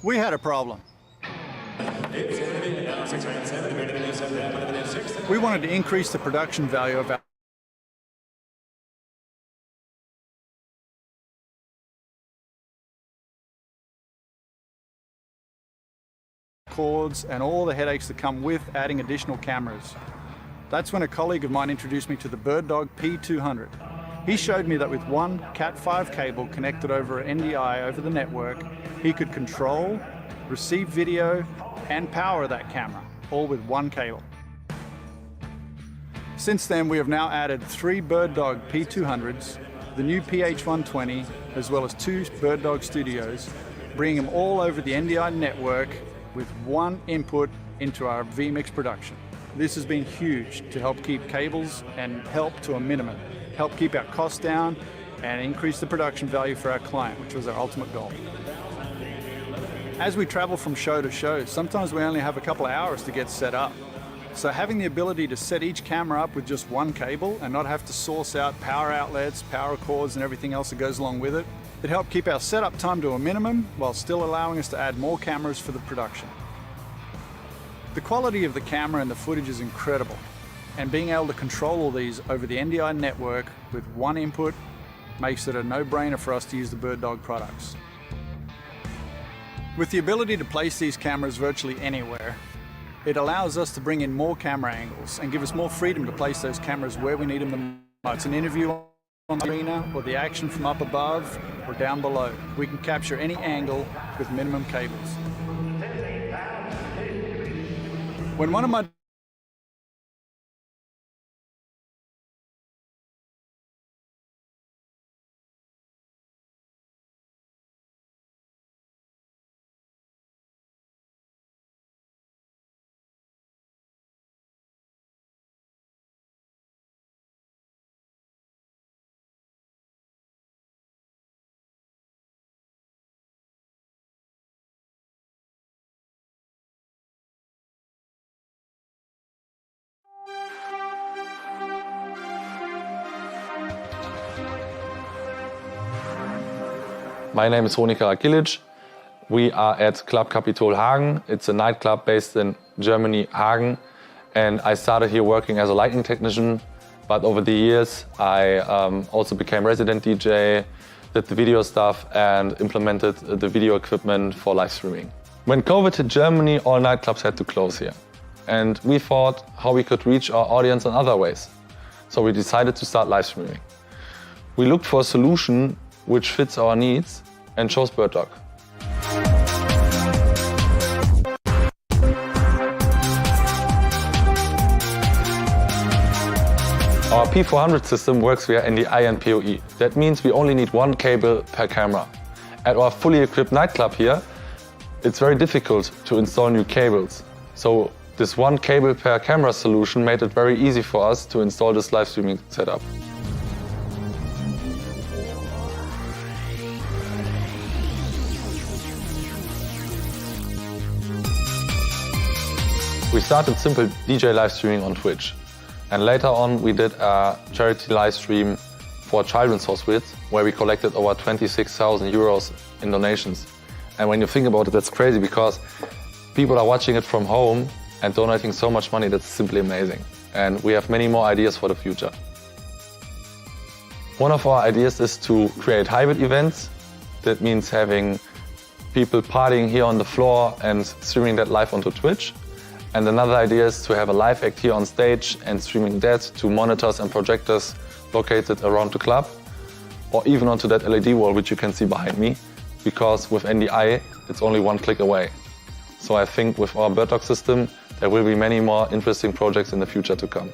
We had a problem. We wanted to increase the production value of our cords and all the headaches that come with adding additional cameras. That's when a colleague of mine introduced me to the BirdDog P200. He showed me that with one Cat5 cable connected over NDI over the network, he could control, receive video, and power that camera, all with one cable. Since then, we have now added 3 BirdDog P200s, the new PH120, as well as 2 BirdDog Studios, bringing them all over the NDI network with one input into our vMix production. This has been huge to help keep cables and help to a minimum, help keep our costs down and increase the production value for our client, which was our ultimate goal. As we travel from show to show, sometimes we only have a couple of hours to get set up. So having the ability to set each camera up with just one cable and not have to source out power outlets, power cords and everything else that goes along with it, it helped keep our setup time to a minimum while still allowing us to add more cameras for the production. The quality of the camera and the footage is incredible, and being able to control all these over the NDI network with one input makes it a no-brainer for us to use the BirdDog products. With the ability to place these cameras virtually anywhere, it allows us to bring in more camera angles and give us more freedom to place those cameras where we need them the most. It's an interview on the arena or the action from up above or down below. We can capture any angle with minimum cables. When one of my My name is Ronika Rakilic. We are at Club Capitol Hagen. It's a nightclub based in Germany, Hagen. And I started here working as a lighting technician. But over the years, I also became resident DJ, did the video stuff, and implemented the video equipment for live streaming. When COVID hit Germany, all nightclubs had to close here. And we thought how we could reach our audience in other ways. So we decided to start live streaming. We looked for a solution which fits our needs and chose BirdDog. Our P400 system works via NDI and PoE. That means we only need one cable per camera. At our fully equipped nightclub here, it's very difficult to install new cables. So this one cable per camera solution made it very easy for us to install this live streaming setup. We started simple DJ live streaming on Twitch. And later on we did a charity live stream for Children's Hospital where we collected over 26,000 euros in donations. And when you think about it, that's crazy because people are watching it from home and donating so much money. That's simply amazing. And we have many more ideas for the future. One of our ideas is to create hybrid events. That means having people partying here on the floor and streaming that live onto Twitch. And another idea is to have a live act here on stage and streaming that to monitors and projectors located around the club, or even onto that LED wall which you can see behind me, because with NDI it's only one click away. So I think with our BirdDog system there will be many more interesting projects in the future to come.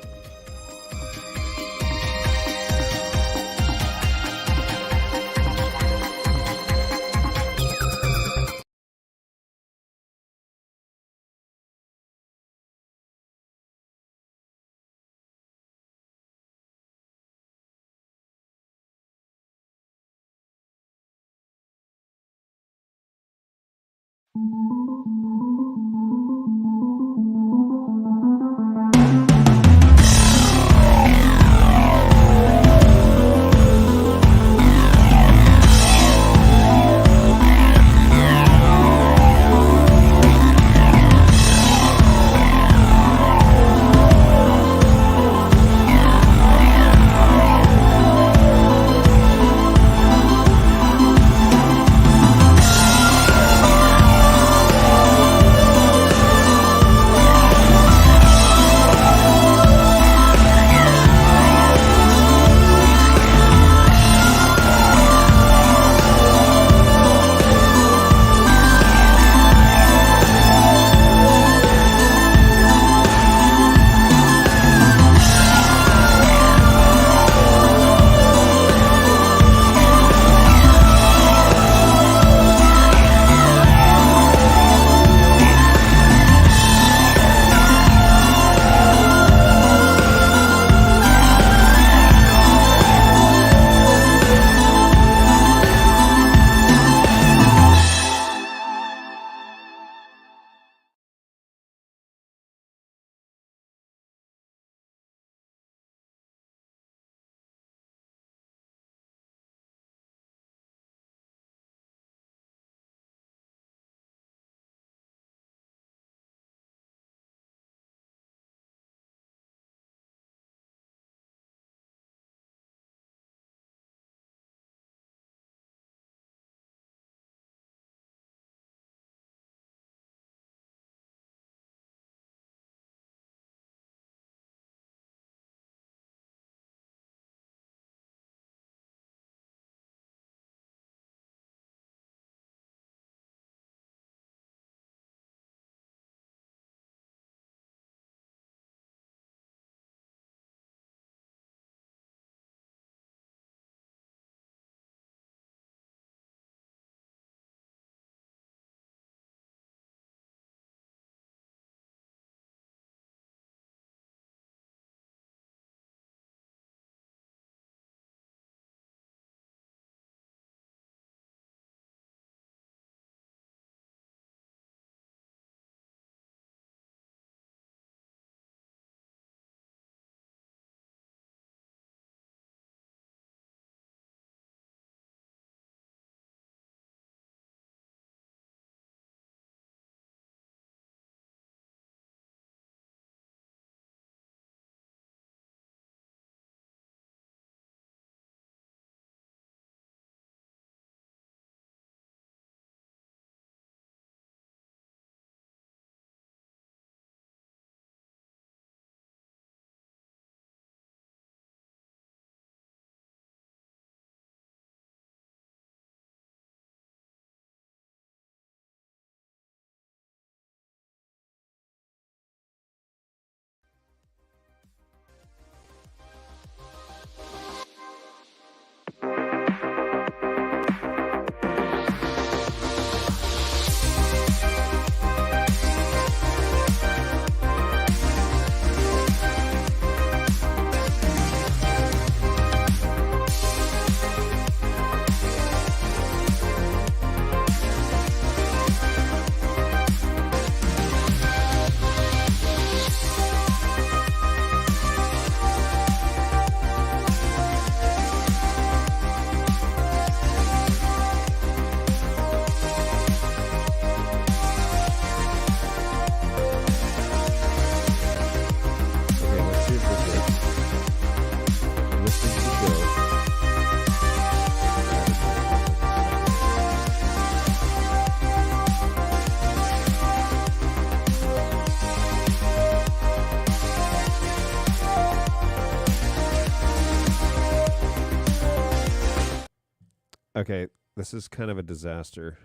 Okay, this is kind of a disaster.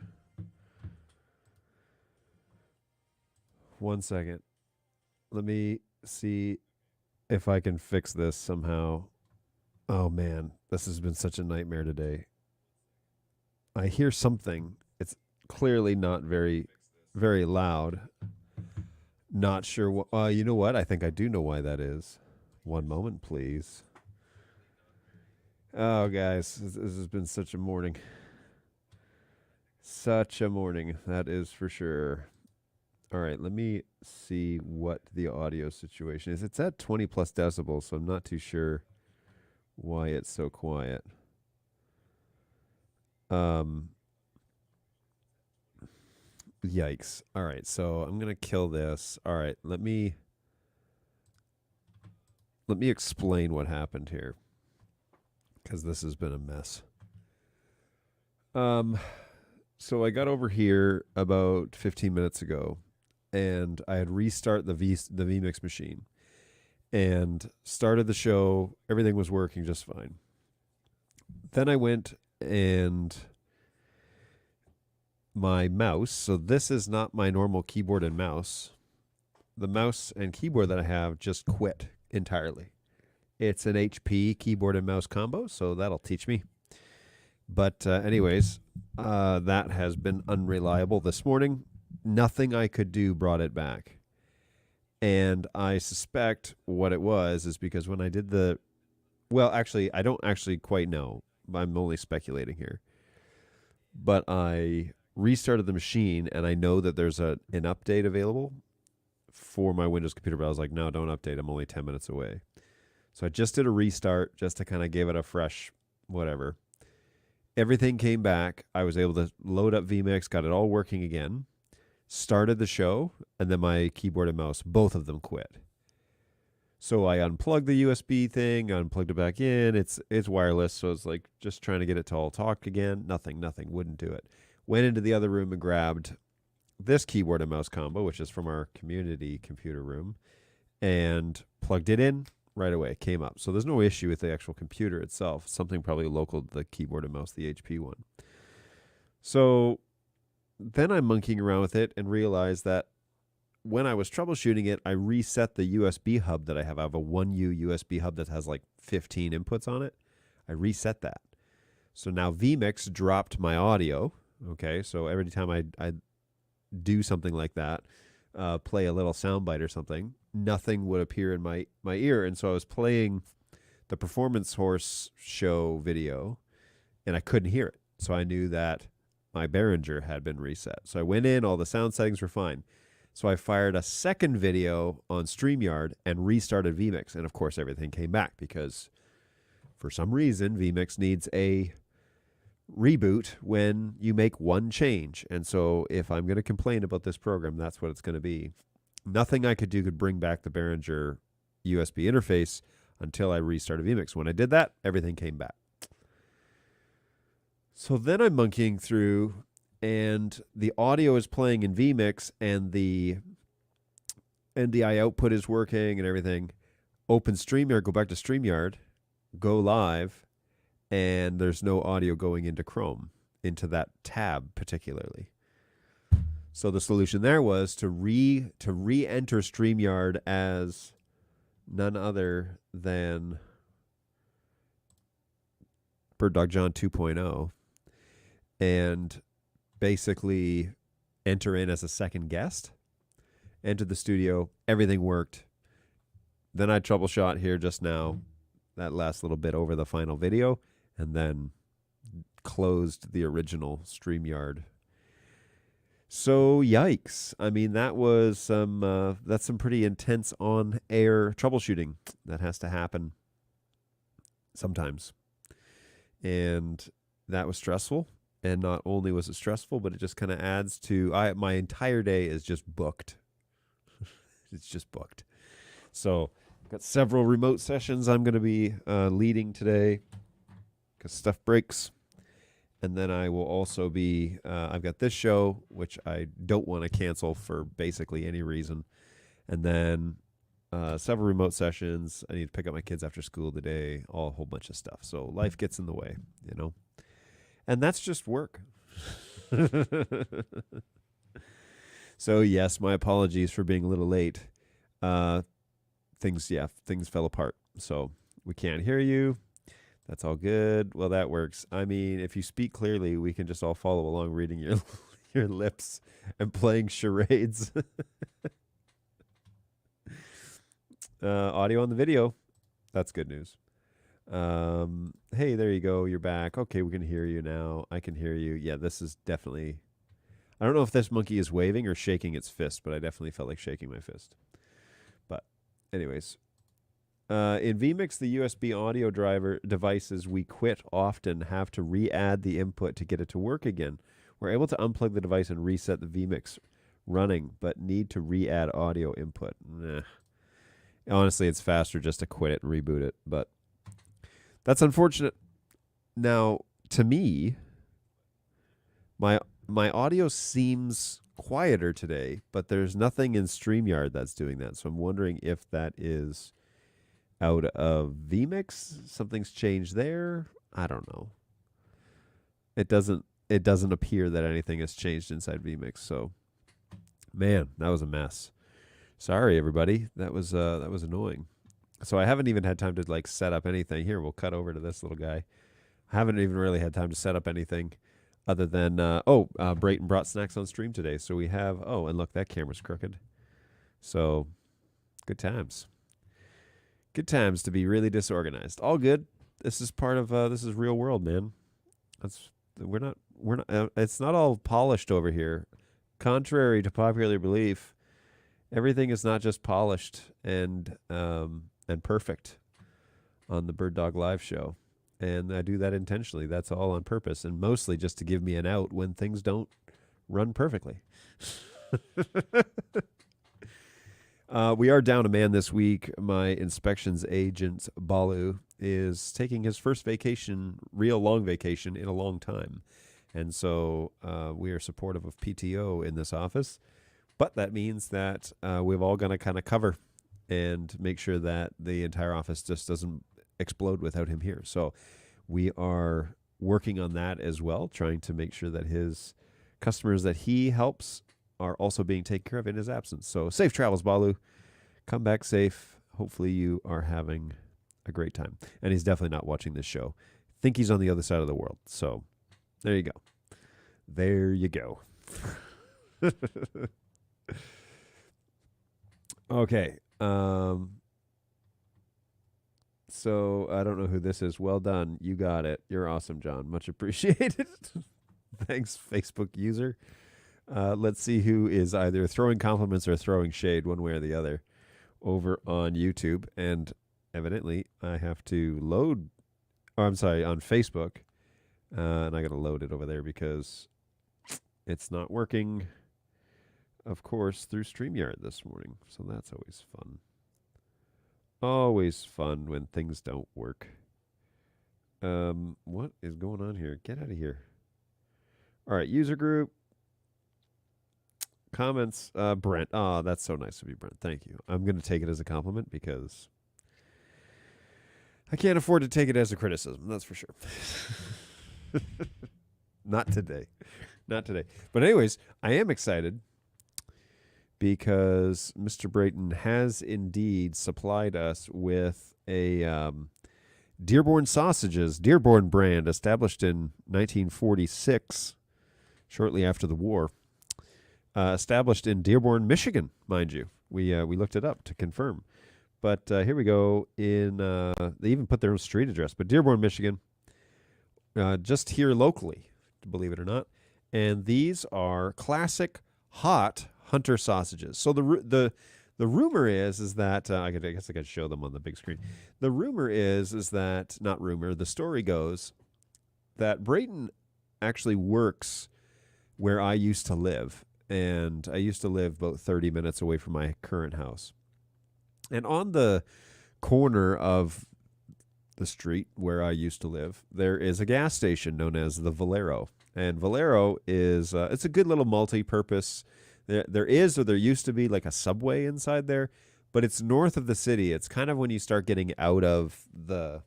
1 second. Let me see if I can fix this somehow. Oh man, this has been such a nightmare today. I hear something. It's clearly not very, very loud. Not sure what. You know what? I think I do know why that is. 1 moment, please. Oh, guys, this has been such a morning. Such a morning, that is for sure. All right, let me see what the audio situation is. It's at 20 plus decibels, so I'm not too sure why it's so quiet. Yikes. All right, so I'm going to kill this. All right, let me explain what happened here, because this has been a mess. So I got over here about 15 minutes ago, and I had restart the vMix machine, and started the show. Everything was working just fine. Then I went and my mouse. So this is not my normal keyboard and mouse. The mouse and keyboard that I have just quit entirely. It's an HP keyboard and mouse combo, so that'll teach me. But anyways, that has been unreliable this morning. Nothing I could do brought it back. And I suspect what it was is because when I did the... Well, actually, I don't actually quite know. I'm only speculating here. But I restarted the machine, and I know that there's an update available for my Windows computer, but I was like, no, don't update. I'm only 10 minutes away. So I just did a restart just to kind of give it a fresh whatever. Everything came back. I was able to load up vMix, got it all working again, started the show, and then my keyboard and mouse, both of them quit. So I unplugged the USB thing, unplugged it back in. It's wireless, so it's like just trying to get it to all talk again. Nothing, wouldn't do it. Went into the other room and grabbed this keyboard and mouse combo, which is from our community computer room, and plugged it in. Right away, it came up. So there's no issue with the actual computer itself. Something probably local to the keyboard and mouse, the HP one. So then I'm monkeying around with it and realized that when I was troubleshooting it, I reset the USB hub that I have. I have a 1U USB hub that has like 15 inputs on it. I reset that. So now vMix dropped my audio. Okay, so every time I do something like that, play a little soundbite or something, nothing would appear in my ear. And so I was playing the Performance Horse show video, and I couldn't hear it. So I knew that my Behringer had been reset. So I went in, all the sound settings were fine. So I fired a second video on StreamYard and restarted vMix. And of course, everything came back because for some reason, vMix needs a reboot when you make one change. And so if I'm going to complain about this program, that's what it's going to be. Nothing I could do could bring back the Behringer USB interface until I restarted vMix. When I did that, everything came back. So then I'm monkeying through, and the audio is playing in vMix, and the NDI output is working and everything. Open StreamYard, go back to StreamYard, go live, and there's no audio going into Chrome, into that tab particularly. So the solution there was to re-enter StreamYard as none other than Bird Dog John 2.0 and basically enter in as a second guest. Entered the studio, everything worked. Then I troubleshot here just now, that last little bit over the final video, and then closed the original StreamYard. So yikes. I mean, that was that's some pretty intense on-air troubleshooting that has to happen sometimes. And that was stressful. And not only was it stressful, but it just kind of adds to my entire day is just booked. It's just booked. So I've got several remote sessions I'm going to be leading today because stuff breaks. And then I will also be, I've got this show, which I don't want to cancel for basically any reason. And then several remote sessions. I need to pick up my kids after school today, a whole bunch of stuff. So life gets in the way, you know. And that's just work. So, yes, my apologies for being a little late. Things fell apart. So we can't hear you. That's all good. Well, that works. I mean, if you speak clearly, we can just all follow along reading your lips and playing charades. Audio on the video. That's good news. Hey, there you go. You're back. Okay, we can hear you now. I can hear you. Yeah, this is definitely... I don't know if this monkey is waving or shaking its fist, but I definitely felt like shaking my fist. But anyways, in vMix, the USB audio driver devices we quit often have to re-add the input to get it to work again. We're able to unplug the device and reset the vMix running, but need to re-add audio input. Nah. Honestly, it's faster just to quit it and reboot it, but that's unfortunate. Now, to me, my audio seems quieter today, but there's nothing in StreamYard that's doing that. So I'm wondering if that is out of vMix. Something's changed there. I don't know. It doesn't appear that anything has changed inside vMix. So, man, that was a mess. Sorry, everybody. That was annoying. So I haven't even had time to like set up anything. Here, we'll cut over to this little guy. I haven't even really had time to set up anything. Other than, Brayton brought snacks on stream today. So we have, and look, that camera's crooked. So, good times. Good times to be really disorganized. All good. This is part of, this is real world, man. We're not, it's not all polished over here. Contrary to popular belief, everything is not just polished and perfect on the Bird Dog Live show. And I do that intentionally. That's all on purpose, and mostly just to give me an out when things don't run perfectly. We are down a man this week. My inspections agent, Balu, is taking his first vacation, real long vacation, in a long time. And so we are supportive of PTO in this office. But that means that we've all got to kind of cover and make sure that the entire office just doesn't explode without him here. So we are working on that as well, trying to make sure that his customers that he helps are also being taken care of in his absence. So safe travels, Balu. Come back safe. Hopefully you are having a great time. And he's definitely not watching this show. I think he's on the other side of the world. So there you go. There you go. Okay. So I don't know who this is. Well done. You got it. You're awesome, John. Much appreciated. Thanks, Facebook user. Let's see who is either throwing compliments or throwing shade one way or the other over on YouTube. And evidently I have to load, on Facebook. And I got to load it over there because it's not working, of course, through StreamYard this morning. So that's always fun. Always fun when things don't work. What is going on here? Get out of here. All right, user group. Comments. Brent. Oh, that's so nice of you, Brent. Thank you. I'm going to take it as a compliment because I can't afford to take it as a criticism. That's for sure. Not today. Not today. But anyways, I am excited because Mr. Brayton has indeed supplied us with a Dearborn sausages, Dearborn brand, established in 1946, shortly after the war. Established in Dearborn, Michigan, mind you. We looked it up to confirm. But here we go. They even put their own street address. But Dearborn, Michigan, just here locally, believe it or not. And these are classic hot Hunter sausages. So the rumor is that I guess I could show them on the big screen. The rumor is that, not rumor, the story goes that Brayton actually works where I used to live. And I used to live about 30 minutes away from my current house. And on the corner of the street where I used to live, there is a gas station known as the Valero. And Valero is, it's a good little multi-purpose. There is, or there used to be, like a Subway inside there, but it's north of the city. It's kind of when you start getting out of the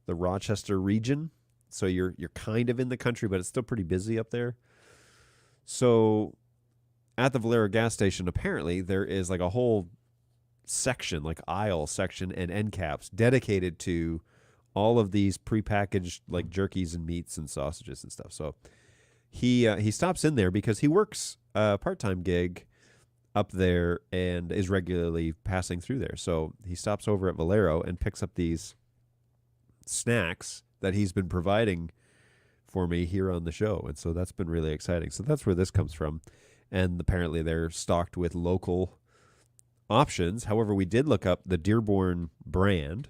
Rochester region. So you're kind of in the country, but it's still pretty busy up there. So at the Valero gas station, apparently there is like a whole section, like aisle section and end caps dedicated to all of these prepackaged like jerkies and meats and sausages and stuff. So he stops in there because he works a part-time gig up there and is regularly passing through there. So he stops over at Valero and picks up these snacks that he's been providing for me here on the show. And so that's been really exciting. So that's where this comes from. And apparently they're stocked with local options. However, we did look up the Dearborn brand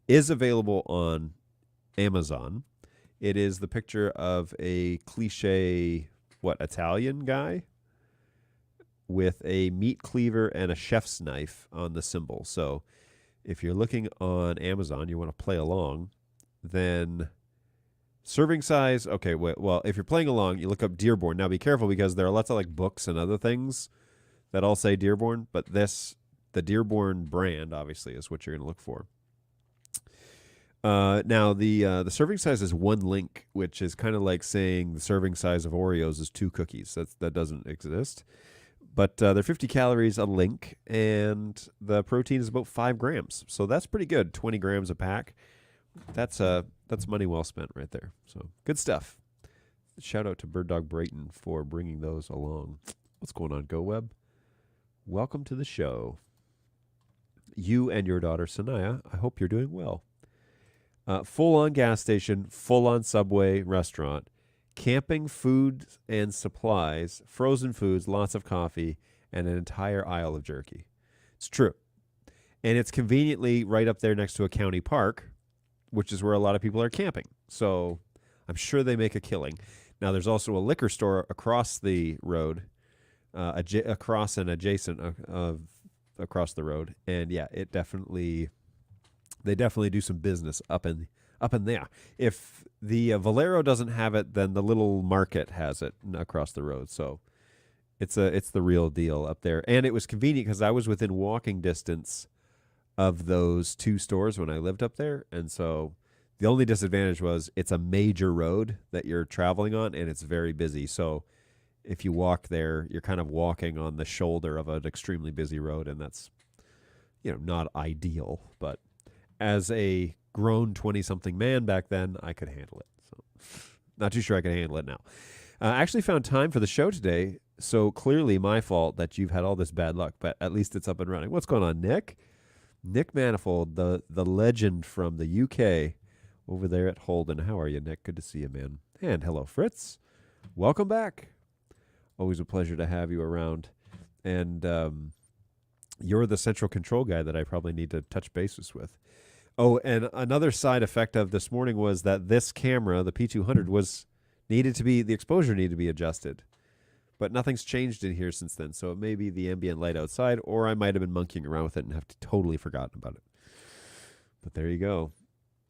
is available on Amazon. It is the picture of a cliche, Italian guy with a meat cleaver and a chef's knife on the symbol. So if you're looking on Amazon, you want to play along, then serving size, okay, well, if you're playing along, you look up Dearborn. Now be careful because there are lots of like books and other things that all say Dearborn, but the Dearborn brand obviously is what you're going to look for. Now the serving size is 1 link, which is kind of like saying the serving size of Oreos is 2 cookies. That doesn't exist. But they're 50 calories a link, and the protein is about 5 grams. So that's pretty good. 20 grams a pack. That's money well spent right there. So good stuff. Shout out to Bird Dog Brayton for bringing those along. What's going on, GoWeb? Welcome to the show. You and your daughter Sanaya, I hope you're doing well. Full-on gas station, full-on Subway restaurant, camping food and supplies, frozen foods, lots of coffee, and an entire aisle of jerky. It's true. And it's conveniently right up there next to a county park, which is where a lot of people are camping. So I'm sure they make a killing. Now, there's also a liquor store across the road, across the road. And yeah, they definitely do some business up in there. If the Valero doesn't have it, then the little market has it across the road. So it's the real deal up there. And it was convenient because I was within walking distance of those 2 stores when I lived up there. And so the only disadvantage was it's a major road that you're traveling on, and it's very busy. So if you walk there, you're kind of walking on the shoulder of an extremely busy road, and that's not ideal. But as a grown 20-something man back then, I could handle it. So not too sure I can handle it now. I actually found time for the show today, so clearly my fault that you've had all this bad luck, but at least it's up and running. What's going on, Nick? Nick Manifold, the legend from the UK over there at Holden. How are you, Nick? Good to see you, man. And hello, Fritz. Welcome back. Always a pleasure to have you around. And you're the central control guy that I probably need to touch bases with. Oh, and another side effect of this morning was that this camera, the P200, the exposure needed to be adjusted. But nothing's changed in here since then, so it may be the ambient light outside, or I might have been monkeying around with it and have totally forgotten about it. But there you go.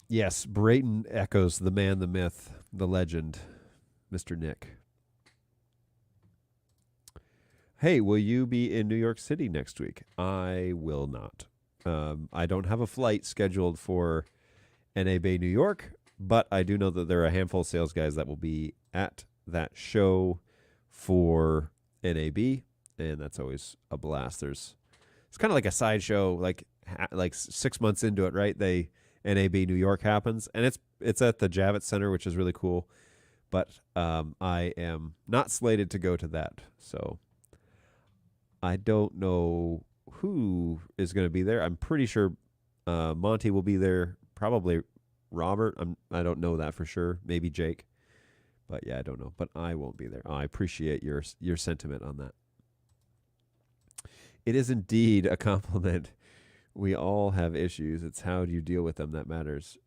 Yes, Brayton echoes the man, the myth, the legend, Mr. Nick. Hey, will you be in New York City next week? I will not. I don't have a flight scheduled for NAB New York, but I do know that there are a handful of sales guys that will be at that show for NAB, and that's always a blast. It's kind of like a sideshow, like 6 months into it, right? NAB New York happens, and it's at the Javits Center, which is really cool. But I am not slated to go to that, so I don't know who is going to be there. I'm pretty sure Monty will be there. Probably Robert. I don't know that for sure. Maybe Jake. But yeah, I don't know. But I won't be there. I appreciate your sentiment on that. It is indeed a compliment. We all have issues. It's how do you deal with them that matters.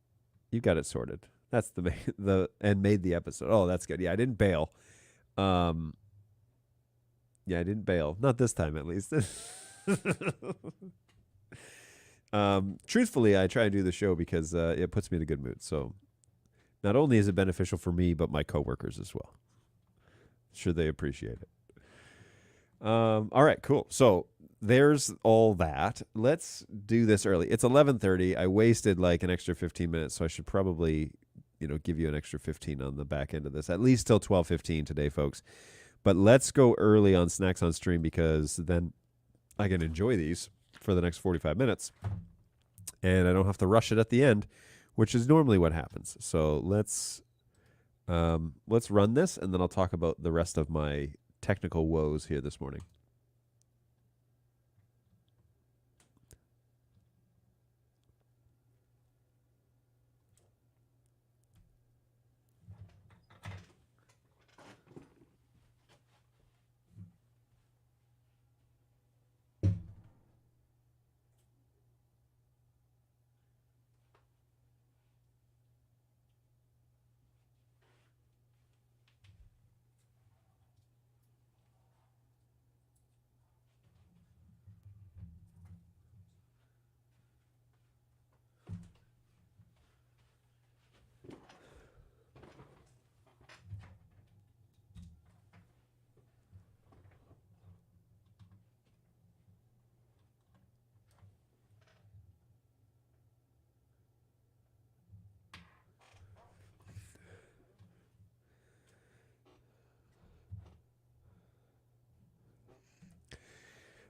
You got it sorted. That's and made the episode. Oh, that's good. Yeah, I didn't bail. Yeah, I didn't bail. Not this time, at least. Truthfully, I try to do the show because it puts me in a good mood. So not only is it beneficial for me, but my coworkers as well. Sure, they appreciate it. All right, cool. So there's all that. Let's do this early. It's 11:30. I wasted like an extra 15 minutes, so I should probably give you an extra 15 on the back end of this, at least till 12:15 today, folks. But let's go early on Snacks on Stream, because then I can enjoy these for the next 45 minutes. And I don't have to rush it at the end, which is normally what happens. So let's run this, and then I'll talk about the rest of my technical woes here this morning.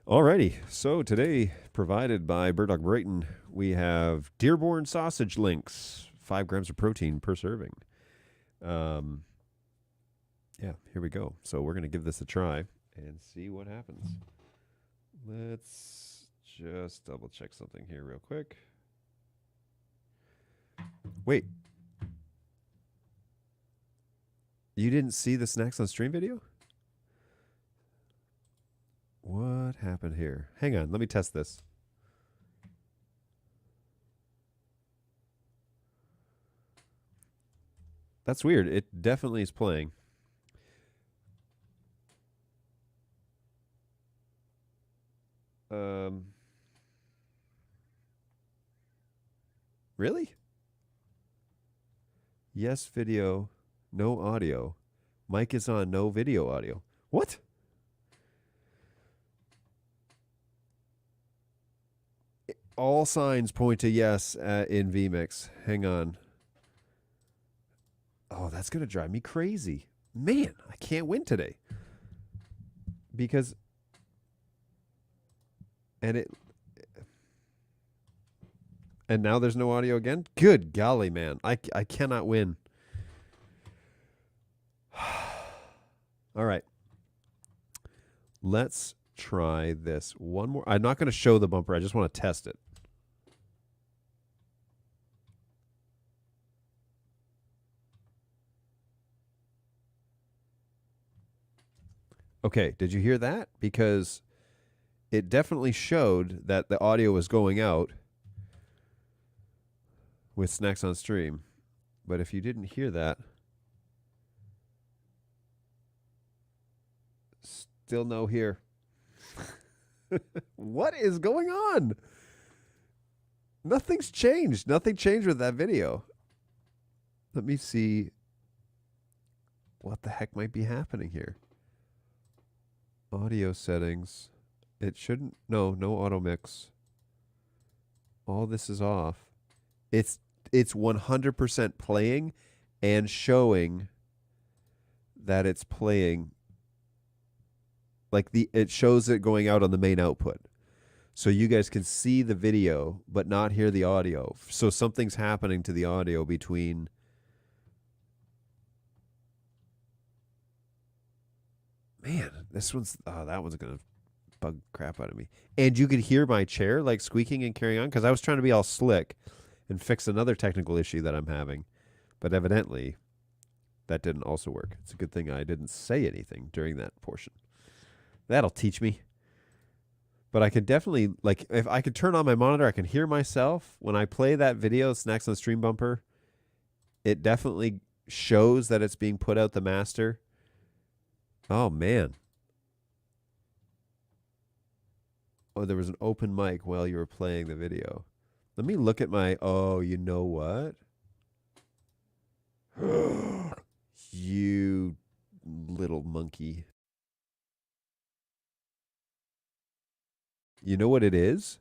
Alrighty, so today, provided by Bird Dog Brighton, we have Dearborn sausage links, 5 grams of protein per serving. Yeah, here we go. So we're going to give this a try and see what happens. Let's just double check something here real quick. Wait. You didn't see the Snacks on Stream video? What happened here? Hang on, let me test this. That's weird. It definitely is playing. Really? Yes, video, no audio. Mic is on, no video audio. What? All signs point to yes in vMix. Hang on. Oh, that's going to drive me crazy. Man, I can't win today. Because... And now there's no audio again? Good golly, man. I cannot win. All right. Let's try this one more. I'm not going to show the bumper. I just want to test it. Okay, did you hear that? Because it definitely showed that the audio was going out with Snacks on Stream. But if you didn't hear that, still no here. What is going on? Nothing's changed. Nothing changed with that video. Let me see what the heck might be happening here. Audio settings. It shouldn't. No auto mix. All this is off. It's 100% playing and showing that it's playing. Like it shows it going out on the main output. So you guys can see the video but not hear the audio. So something's happening to the audio between. Man, this one's that one's gonna bug crap out of me. And you could hear my chair like squeaking and carrying on, because I was trying to be all slick and fix another technical issue that I'm having. But evidently that didn't also work. It's a good thing I didn't say anything during that portion. That'll teach me. But I could definitely, like, if I could turn on my monitor, I can hear myself. When I play that video, Snacks on Stream bumper, it definitely shows that it's being put out the master. Oh, man. Oh, there was an open mic while you were playing the video. Let me look at my... Oh, you know what? You little monkey. You know what it is?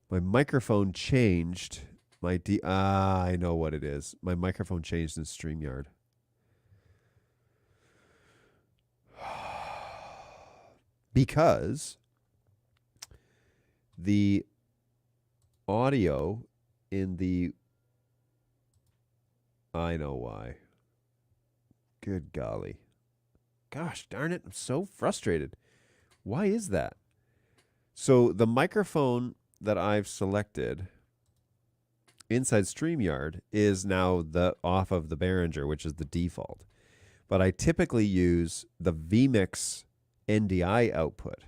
My microphone changed I know what it is. My microphone changed in StreamYard. Because the audio in the... I know why. Good golly. Gosh darn it, I'm so frustrated. Why is that? So the microphone that I've selected inside StreamYard is now off of the Behringer, which is the default. But I typically use the vMix NDI output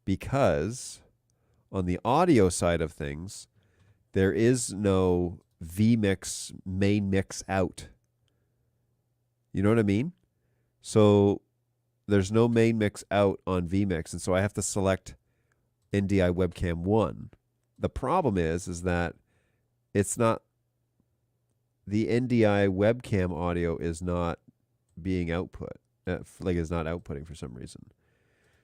because on the audio side of things, there is no vMix main mix out. You know what I mean? So there's no main mix out on vMix, and so I have to select NDI webcam 1. The problem is that it's not, the NDI webcam audio is not being output, like it's not outputting for some reason.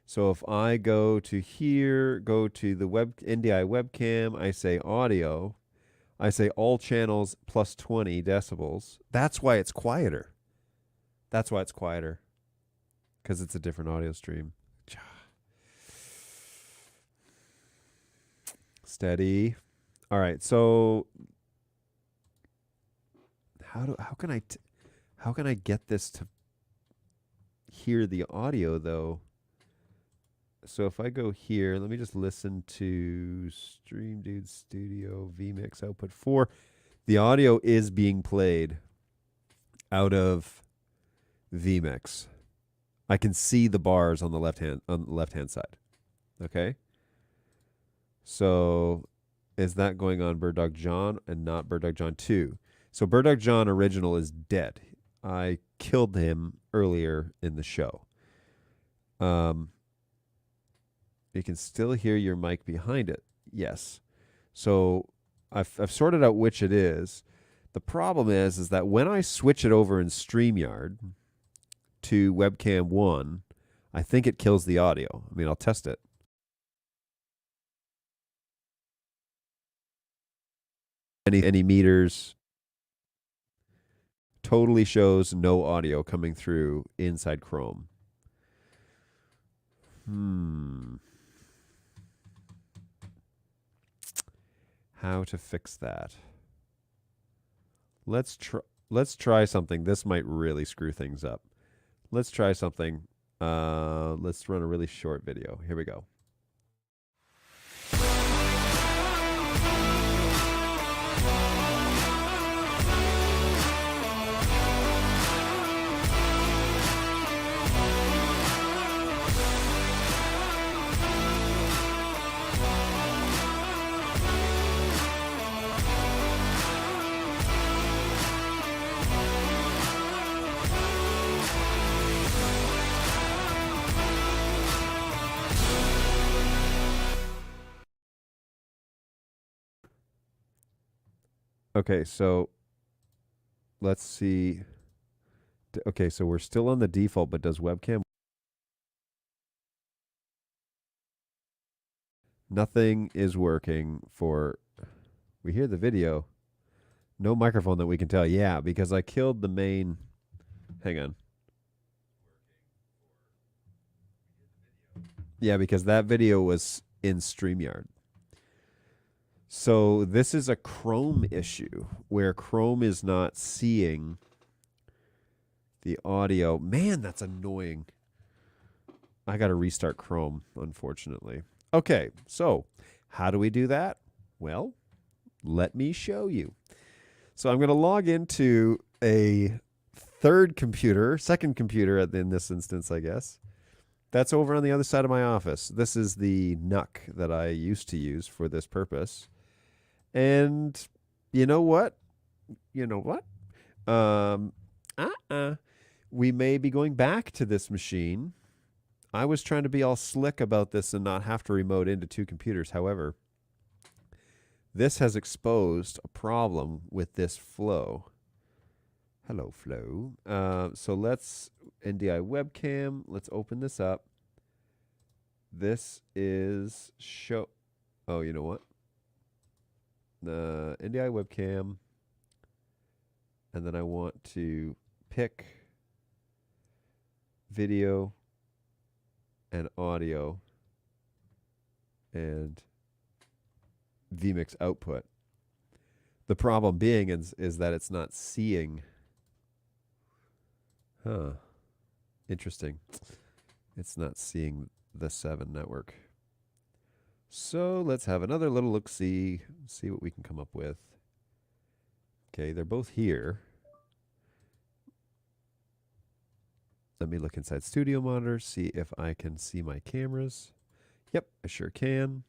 So if I go to here, go to the NDI webcam, I say audio, I say all channels plus 20 decibels. That's why it's quieter. That's why it's quieter. Because it's a different audio stream. Steady. All right, so how can I get this to hear the audio though? So if I go here, let me just listen to Stream Dude Studio vMix output 4. The audio is being played out of vMix. I can see the bars on the left hand side. Okay? So is that going on Bird Dog John and not Bird Dog John 2? So Bird Dog John original is dead. I killed him earlier in the show. You can still hear your mic behind it. Yes. So I've sorted out which it is. The problem is that when I switch it over in StreamYard to webcam 1, I think it kills the audio. I mean, I'll test it. Any meters totally shows no audio coming through inside Chrome. How to fix that? Let's try something. This might really screw things up. Let's try something. Let's run a really short video. Here we go. Okay, so let's see. Okay, so we're still on the default, but does webcam? Nothing is working for... We hear the video. No microphone that we can tell. Yeah, because I killed the main... Hang on. Yeah, because that video was in StreamYard. So this is a Chrome issue where Chrome is not seeing the audio. Man, that's annoying. I got to restart Chrome, unfortunately. Okay, so how do we do that? Well, let me show you. So I'm going to log into a second computer in this instance, I guess. That's over on the other side of my office. This is the NUC that I used to use for this purpose. And you know what? We may be going back to this machine. I was trying to be all slick about this and not have to remote into two computers. However, this has exposed a problem with this flow. Hello, flow. So let's NDI webcam. Let's open this up. This is show. Oh, you know what? NDI webcam, and then I want to pick video and audio and vMix output. The problem being is that it's not seeing. Huh. Interesting. It's not seeing the 7 network. So let's have another little look-see, see what we can come up with. Okay, they're both here. Let me look inside Studio Monitor, see if I can see my cameras. Yep, I sure can.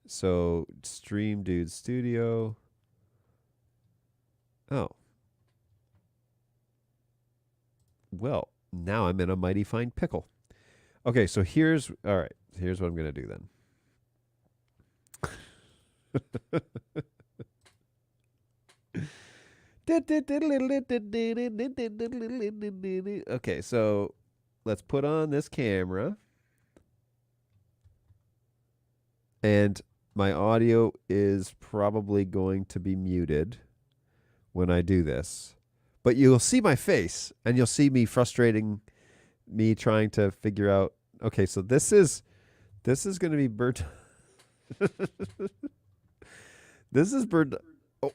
So Stream Dude Studio. Oh. Well, now I'm in a mighty fine pickle. Okay, so here's what I'm going to do then. Okay, so let's put on this camera. And my audio is probably going to be muted when I do this. But you'll see my face, and you'll see me frustrating me trying to figure out, okay, so this is going to be bird. This is bird. Oh,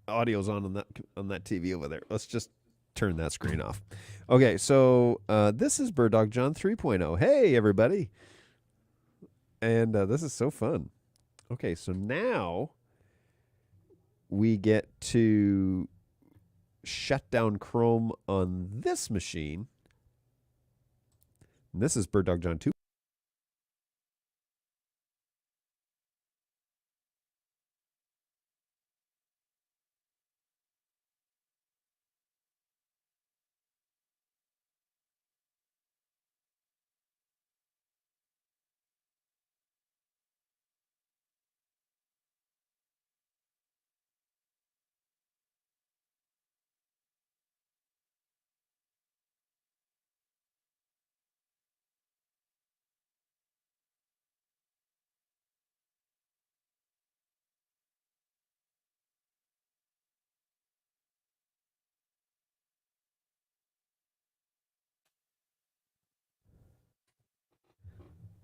audio's on that TV over there. Let's just turn that screen off. Okay, so this is Bird Dog John 3.0. Hey, everybody. And this is so fun. Okay, so now we get to shut down Chrome on this machine. And this is Bird Dog John 2.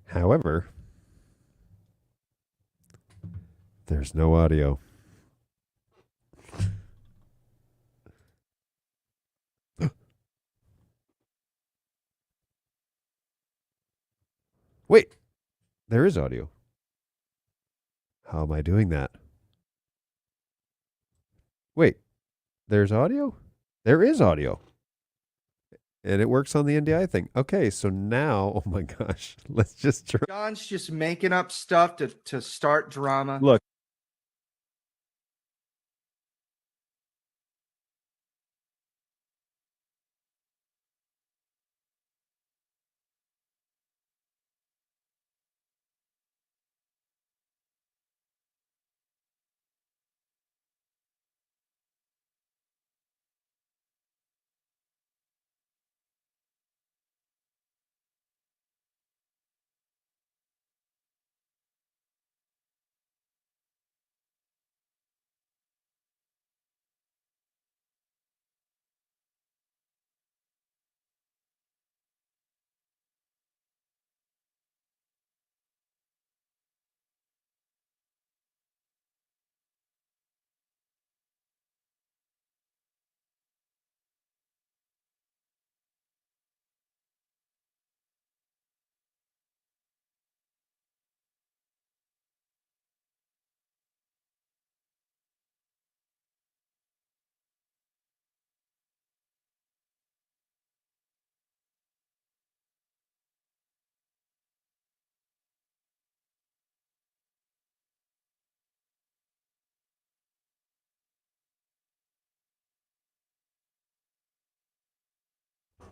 However, there's no audio. Wait, there is audio. How am I doing that? Wait, there's audio? There is audio. And it works on the NDI thing. Okay, so now, oh my gosh, let's just try. John's just making up stuff to start drama. Look.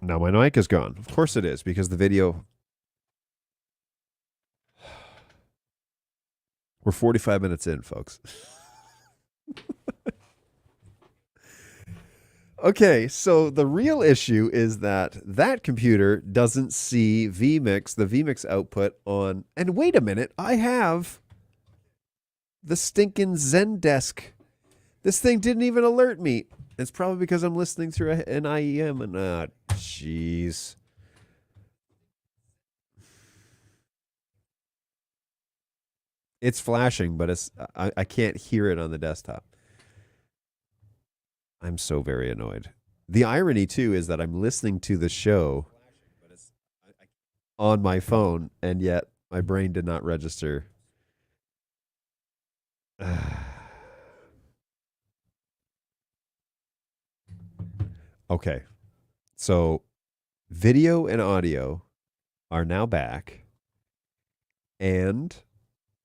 Now my mic is gone. Of course it is, because the video. We're 45 minutes in, folks. Okay, so the real issue is that computer doesn't see vMix, the vMix output on. And wait a minute, I have the stinking Zendesk. This thing didn't even alert me. It's probably because I'm listening through an IEM and jeez. It's flashing, but I can't hear it on the desktop. I'm so very annoyed. The irony too is that I'm listening to the show on my phone, and yet my brain did not register. Okay. So video and audio are now back, and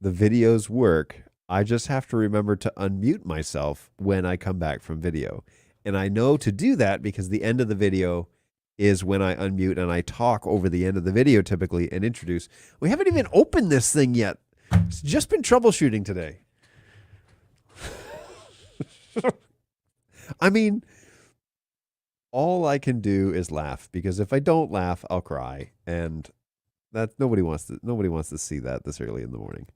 the videos work. I just have to remember to unmute myself when I come back from video. And I know to do that because the end of the video is when I unmute and I talk over the end of the video typically and introduce. We haven't even opened this thing yet. It's just been troubleshooting today. I mean, all I can do is laugh, because if I don't laugh, I'll cry, and that nobody wants to see that this early in the morning.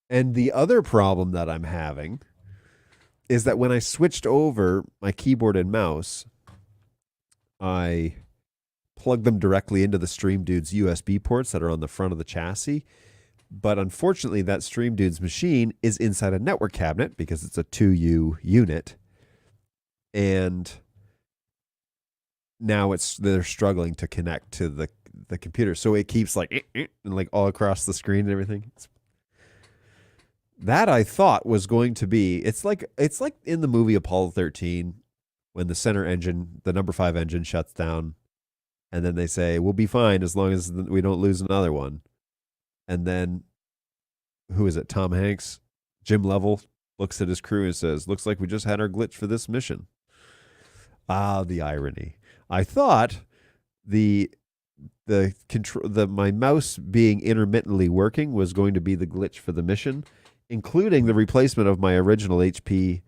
And the other problem that I'm having is that when I switched over my keyboard and mouse, I plugged them directly into the Stream Dude's USB ports that are on the front of the chassis. But unfortunately, that Stream Dude's machine is inside a network cabinet because it's a 2U unit. And now they're struggling to connect to the computer. So it keeps like and like all across the screen and everything. That I thought was going to be, it's like in the movie Apollo 13 when the center engine, the number 5 engine shuts down, and then they say, we'll be fine as long as we don't lose another one. And then, who is it? Tom Hanks, Jim Lovell looks at his crew and says, looks like we just had our glitch for this mission. Ah, the irony. I thought my mouse being intermittently working was going to be the glitch for the mission, including the replacement of my original HP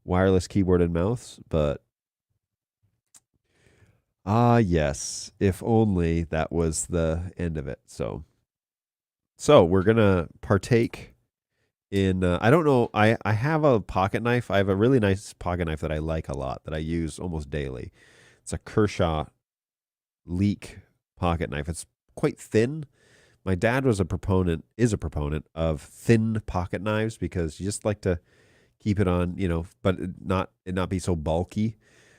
wireless keyboard and mouse. But yes, if only that was the end of it. So we're gonna partake in. I don't know. I have a pocket knife. I have a really nice pocket knife that I like a lot that I use almost daily. It's a Kershaw Leek pocket knife. It's quite thin. My dad is a proponent of thin pocket knives because you just like to keep it on, but it not be so bulky.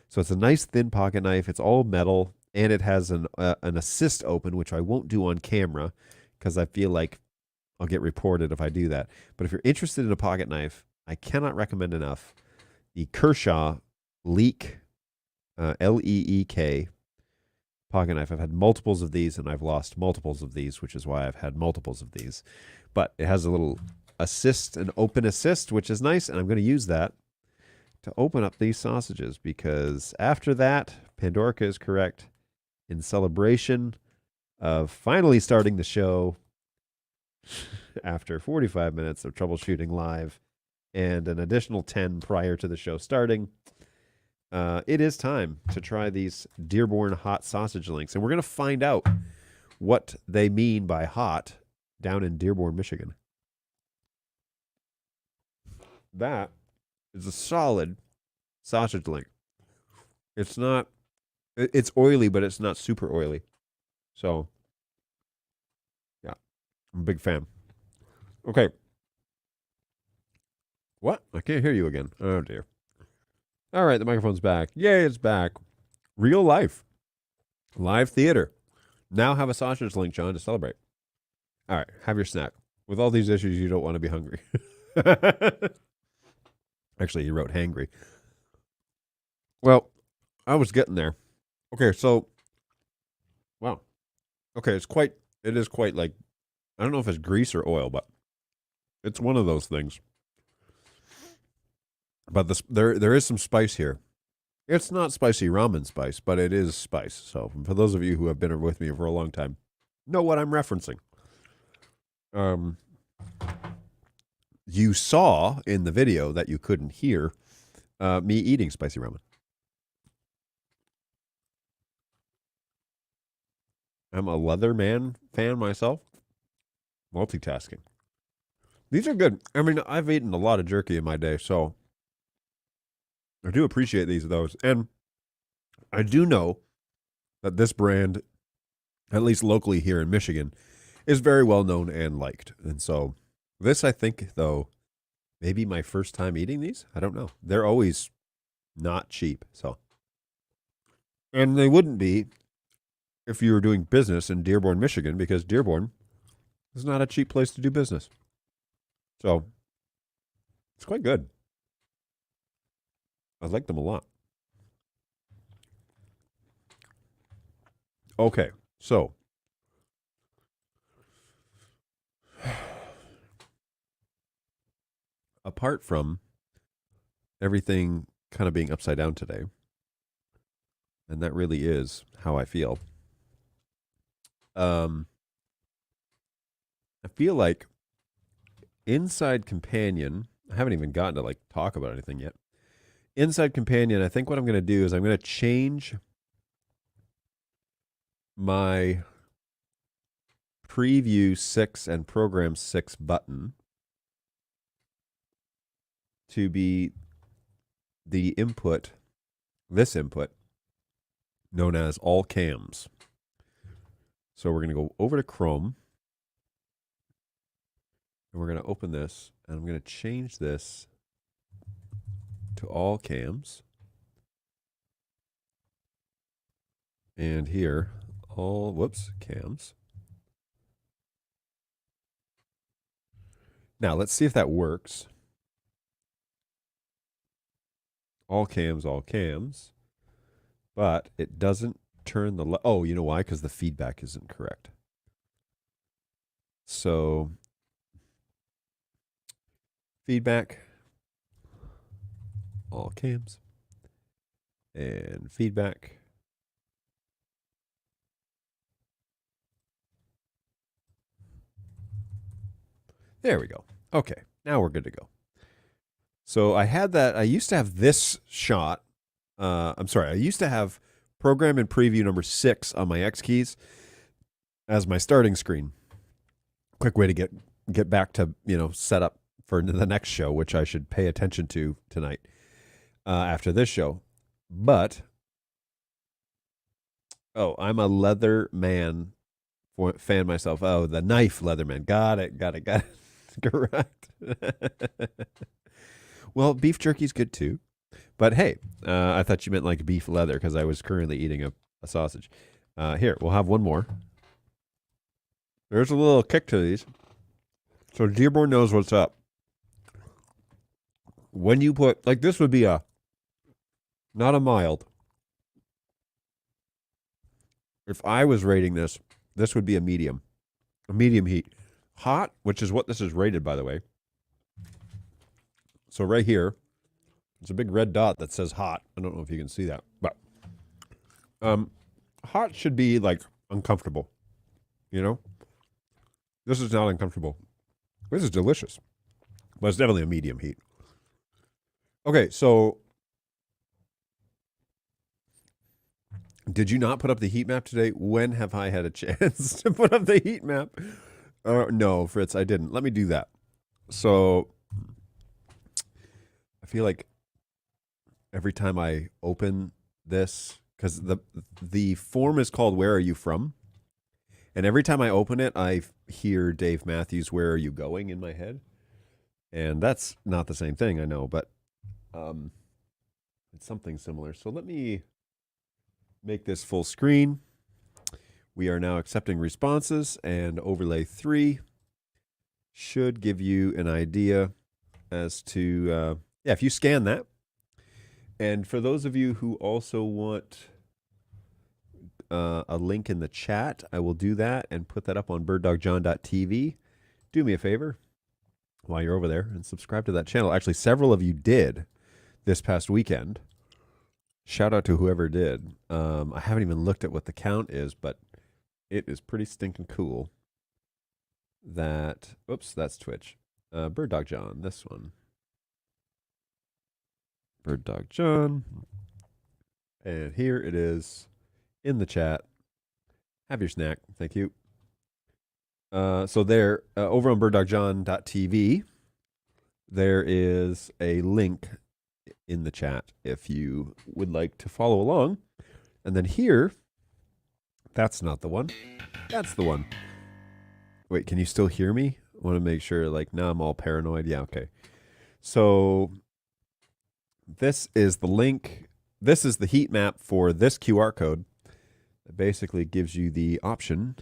So it's a nice thin pocket knife. It's all metal, and it has an assist open, which I won't do on camera because I feel like I'll get reported if I do that. But if you're interested in a pocket knife, I cannot recommend enough the Kershaw Leek, Leek pocket knife. I've had multiples of these, and I've lost multiples of these, which is why I've had multiples of these. But it has a little assist, an open assist, which is nice, and I'm going to use that to open up these sausages, because after that, Pandorica is correct. In celebration of finally starting the show after 45 minutes of troubleshooting live and an additional 10 prior to the show starting, it is time to try these Dearborn hot sausage links. And we're going to find out what they mean by hot down in Dearborn, Michigan. That is a solid sausage link. It's oily, but it's not super oily. So, yeah, I'm a big fan. Okay. What? I can't hear you again. Oh, dear. All right, the microphone's back. Yay, it's back. Real life. Live theater. Now have a sausage link, John, to celebrate. All right, have your snack. With all these issues, you don't want to be hungry. Actually, he wrote hangry. Well, I was getting there. Okay, so, wow. Okay, it is quite like, I don't know if it's grease or oil, but it's one of those things. But there is some spice here. It's not spicy ramen spice, but it is spice. So for those of you who have been with me for a long time, know what I'm referencing. You saw in the video that you couldn't hear me eating spicy ramen. I'm a Leatherman fan myself. Multitasking. These are good. I mean, I've eaten a lot of jerky in my day, so I do appreciate those. And I do know that this brand, at least locally here in Michigan, is very well known and liked. And so this, I think, though, maybe my first time eating these. I don't know. They're always not cheap. So, and they wouldn't be if you were doing business in Dearborn, Michigan, because Dearborn is not a cheap place to do business. So it's quite good. I like them a lot. Okay, so apart from everything kind of being upside down today, and that really is how I feel. I feel like Inside Companion, I haven't even gotten to like talk about anything yet. Inside Companion, I think what I'm going to do is I'm going to change my Preview 6 and Program 6 button to be the input, this input, known as all cams. So we're going to go over to Chrome, and we're going to open this, and I'm going to change this to all cams. And here, all, cams. Now, let's see if that works. All cams. But it doesn't turn the... Oh, you know why? Because the feedback isn't correct. So, feedback, all cams, and feedback. There we go. Okay, now we're good to go. So I had that. I used to have this shot. I'm sorry. I used to have program and preview number 6 on my X keys as my starting screen. Quick way to get back to, set up for the next show, which I should pay attention to tonight after this show. But, I'm a leather man fan myself. Oh, the knife Leatherman. Got it. Correct. Well, beef jerky's good too. But hey, I thought you meant like beef leather because I was currently eating a sausage. Here, we'll have one more. There's a little kick to these. So Dearborn knows what's up. When you put, like this would be not a mild. If I was rating this, this would be a medium heat. Hot, which is what this is rated, by the way. So right here, it's a big red dot that says hot. I don't know if you can see that, but hot should be like uncomfortable, This is not uncomfortable. This is delicious, but it's definitely a medium heat. Okay, so did you not put up the heat map today? When have I had a chance to put up the heat map? No, Fritz, I didn't. Let me do that. So I feel like every time I open this, because the form is called Where Are You From? And every time I open it, I hear Dave Matthews' Where Are You Going in my head. And that's not the same thing, I know, but it's something similar. So let me make this full screen. We are now accepting responses, and overlay 3 should give you an idea as to, if you scan that. And for those of you who also want a link in the chat, I will do that and put that up on birddogjohn.tv. Do me a favor while you're over there and subscribe to that channel. Actually, several of you did this past weekend. Shout out to whoever did. I haven't even looked at what the count is, but it is pretty stinking cool that, that's Twitch. Bird Dog John, this one. Bird Dog John. And here it is in the chat. Have your snack. Thank you. So there, over on birddogjohn.tv, there is a link in the chat if you would like to follow along. And then here, that's not the one. That's the one. Wait, can you still hear me? I want to make sure, like, now I'm all paranoid. Yeah, okay. So this is the link. This is the heat map for this QR code. It basically gives you the option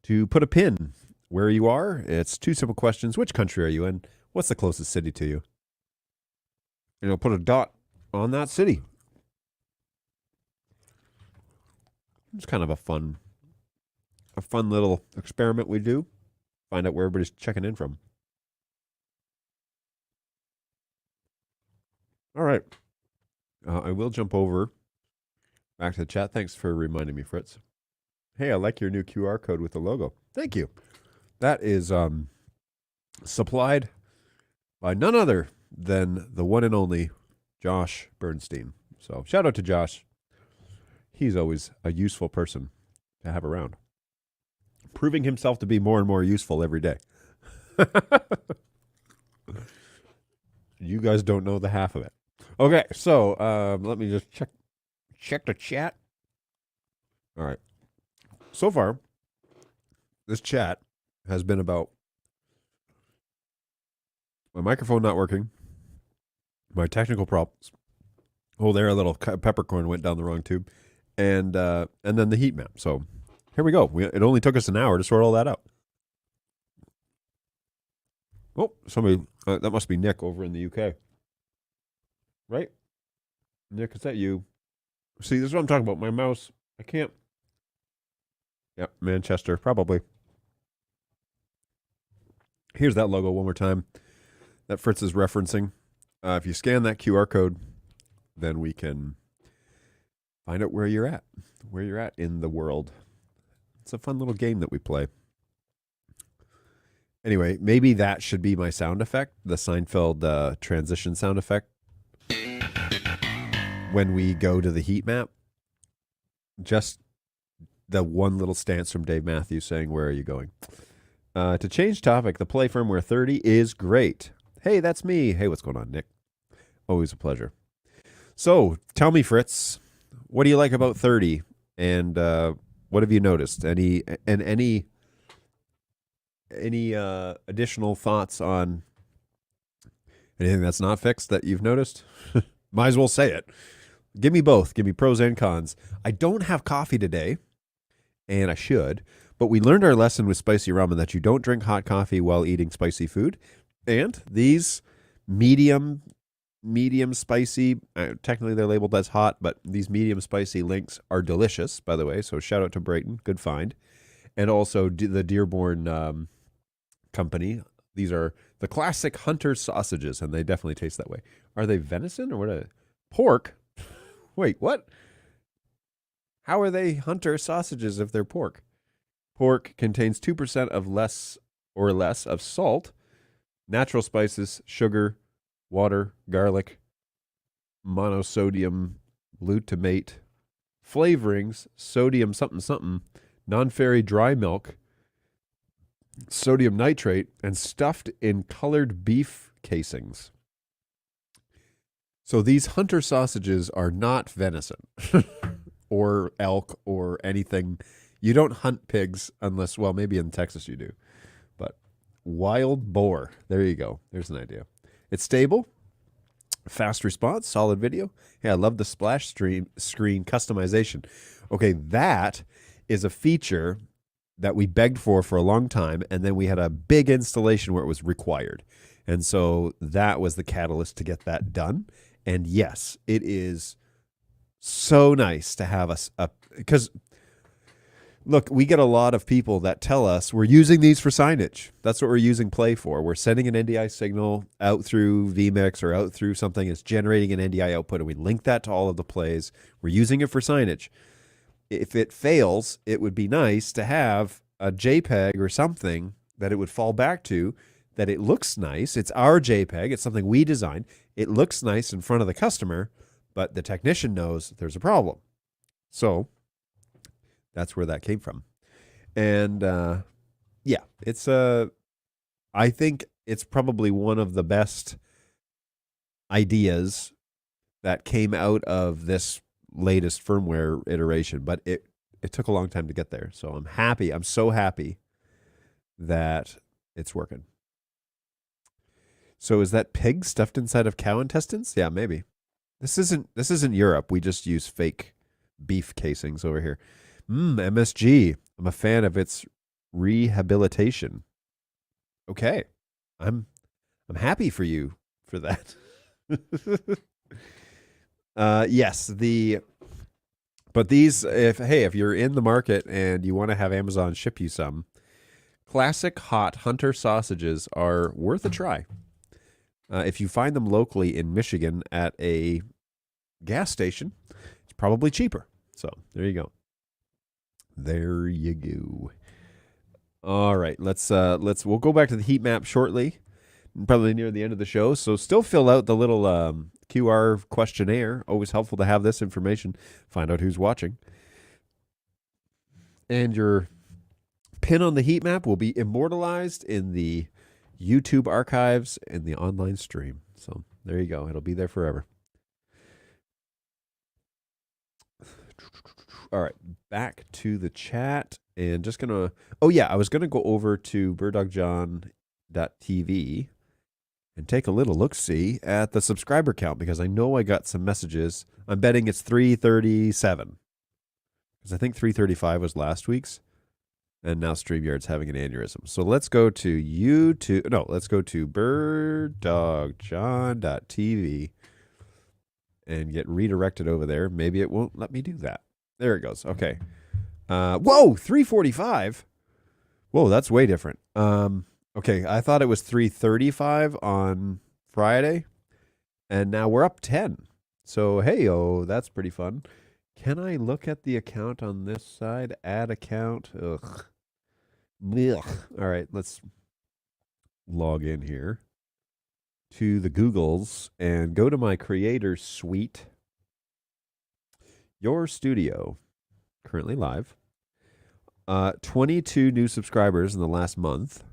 to put a pin where you are. It's 2 simple questions. Which country are you in? What's the closest city to you? And it'll put a dot on that city. It's kind of a fun little experiment we do. Find out where everybody's checking in from. All right. I will jump over back to the chat. Thanks for reminding me, Fritz. Hey, I like your new QR code with the logo. Thank you. That is supplied by none other than the one and only Josh Bernstein. So shout out to Josh. He's always a useful person to have around, proving himself to be more and more useful every day. You guys don't know the half of it. Okay, so let me just check the chat. All right. So far, this chat has been about my microphone not working, my technical problems. Oh, there, a little peppercorn went down the wrong tube, and then the heat map. So here we go. It only took us an hour to sort all that out. Oh, somebody, that must be Nick over in the UK. Right? Nick, is that you? See, this is what I'm talking about. My mouse, I can't. Yep, Manchester, probably. Here's that logo one more time that Fritz is referencing. If you scan that QR code, then we can find out where you're at in the world. It's a fun little game that we play. Anyway, maybe that should be my sound effect, the Seinfeld transition sound effect. When we go to the heat map, just the one little stance from Dave Matthews saying, where are you going? To change topic, the Play Firmware 30 is great. Hey, that's me. Hey, what's going on, Nick? Always a pleasure. So, tell me, Fritz, what do you like about 30? And what have you noticed? Any additional thoughts on anything that's not fixed that you've noticed? Might as well say it. Give me both. Give me pros and cons. I don't have coffee today, and I should, but we learned our lesson with spicy ramen that you don't drink hot coffee while eating spicy food. And these medium spicy, technically they're labeled as hot, but these medium spicy links are delicious, by the way. So shout out to Brayton. Good find. And also the Dearborn company. These are the classic Hunter sausages, and they definitely taste that way. Are they venison or what? Pork? Wait, what? How are they Hunter sausages if they're pork? Pork contains 2% of less of salt, natural spices, sugar, water, garlic, monosodium glutamate, flavorings, sodium something, non-fairy dry milk, sodium nitrate, and stuffed in colored beef casings. So these Hunter sausages are not venison or elk or anything. You don't hunt pigs unless, well, maybe in Texas you do. But wild boar. There you go. There's an idea. It's stable, fast response, solid video. Yeah, I love the splash screen customization. Okay, that is a feature that we begged for a long time, and then we had a big installation where it was required. And so that was the catalyst to get that done. And yes, it is so nice to have us up, because look, we get a lot of people that tell us we're using these for signage. That's what we're using Play for. We're sending an NDI signal out through vMix or out through something. It's generating an NDI output, and we link that to all of the plays. We're using it for signage. If it fails, it would be nice to have a JPEG or something that it would fall back to, that it looks nice. It's our JPEG. It's something we designed. It looks nice in front of the customer, but the technician knows there's a problem. So that's where that came from. And Yeah, it's I think it's probably one of the best ideas that came out of this latest firmware iteration, but it took a long time to get there. So I'm happy. I'm so happy that it's working. So is that pig stuffed inside of cow intestines? Yeah, maybe. This isn't Europe. We just use fake beef casings over here. MSG. I'm a fan of its rehabilitation. Okay. I'm happy for you for that. Yes, but these if you're in the market and you want to have Amazon ship you some, classic hot Hunter sausages are worth a try. If you find them locally in Michigan at a gas station, it's probably cheaper. So there you go. There you go. All right, we'll go back to the heat map shortly, probably near the end of the show. So still fill out the little QR questionnaire. Always helpful to have this information. Find out who's watching. And your pin on the heat map will be immortalized in the YouTube archives and the online stream. So there you go. It'll be there forever. All right, back to the chat. And just going to... Oh, yeah, I was going to go over to birddogjohn.tv and take a little look-see at the subscriber count, because I know I got some messages. I'm betting it's 337, because I think 335 was last week's, and now StreamYard's having an aneurysm. So let's go to YouTube. No, let's go to birddogjohn.tv and get redirected over there. Maybe it won't let me do that. There it goes. Okay. Whoa, 345. Whoa, that's way different. Okay, I thought it was 335 on Friday, and now we're up 10. So, hey-oh, that's pretty fun. Can I look at the account on this side? Add account. Ugh. Ugh. All right, let's log in here to the Googles and go to my creator suite. Your studio, currently live. 22 new subscribers in the last month.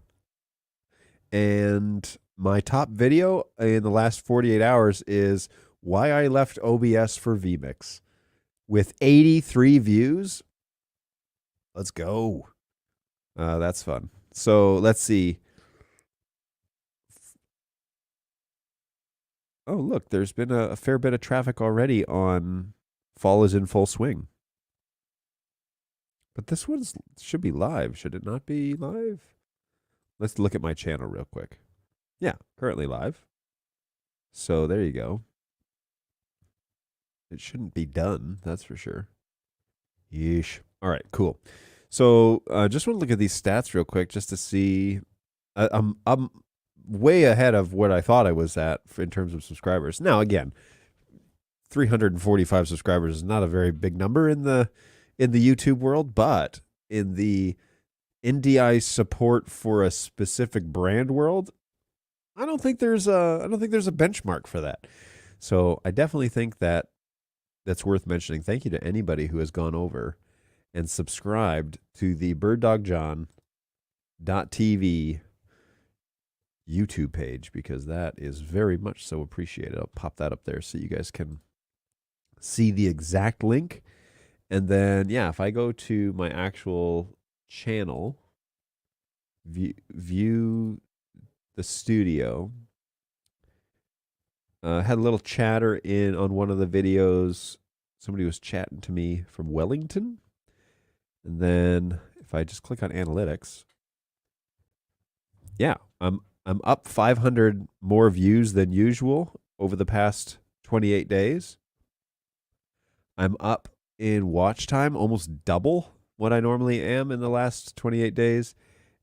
And my top video in the last 48 hours is why I left OBS for vMix, with 83 views. Let's go. That's fun. So let's see. Oh, look, there's been a fair bit of traffic already on Fall is in Full Swing. But this one should be live. Should it not be live? Let's look at my channel real quick. Yeah, currently live. So there you go. It shouldn't be done, that's for sure. Yeesh. All right, cool. So just want to look at these stats real quick just to see. I'm way ahead of what I thought I was at in terms of subscribers. Now, again, 345 subscribers is not a very big number in the YouTube world, but in the NDI support for a specific brand world, I don't think there's a benchmark for that. So I definitely think that's worth mentioning. Thank you to anybody who has gone over and subscribed to the birddogjohn.tv YouTube page, because that is very much so appreciated. I'll pop that up there so you guys can see the exact link. And then, yeah, if I go to my actual channel, view the studio, had a little chatter in on one of the videos. Somebody was chatting to me from Wellington. And then if I just click on analytics, yeah, I'm up 500 more views than usual over the past 28 days. I'm up in watch time, almost double what I normally am in the last 28 days.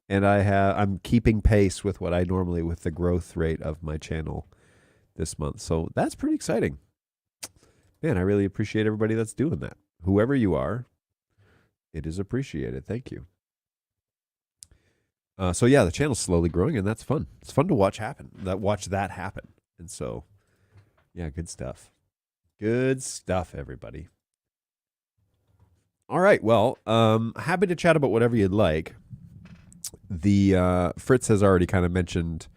And I'm keeping pace with what I normally, with the growth rate of my channel this month. So that's pretty exciting. Man, I really appreciate everybody that's doing that. Whoever you are, it is appreciated. Thank you. So yeah, the channel's slowly growing, and that's fun. It's fun to watch that happen. And so, yeah, good stuff. Good stuff, everybody. All right, well, happy to chat about whatever you'd like. The Fritz has already kind of mentioned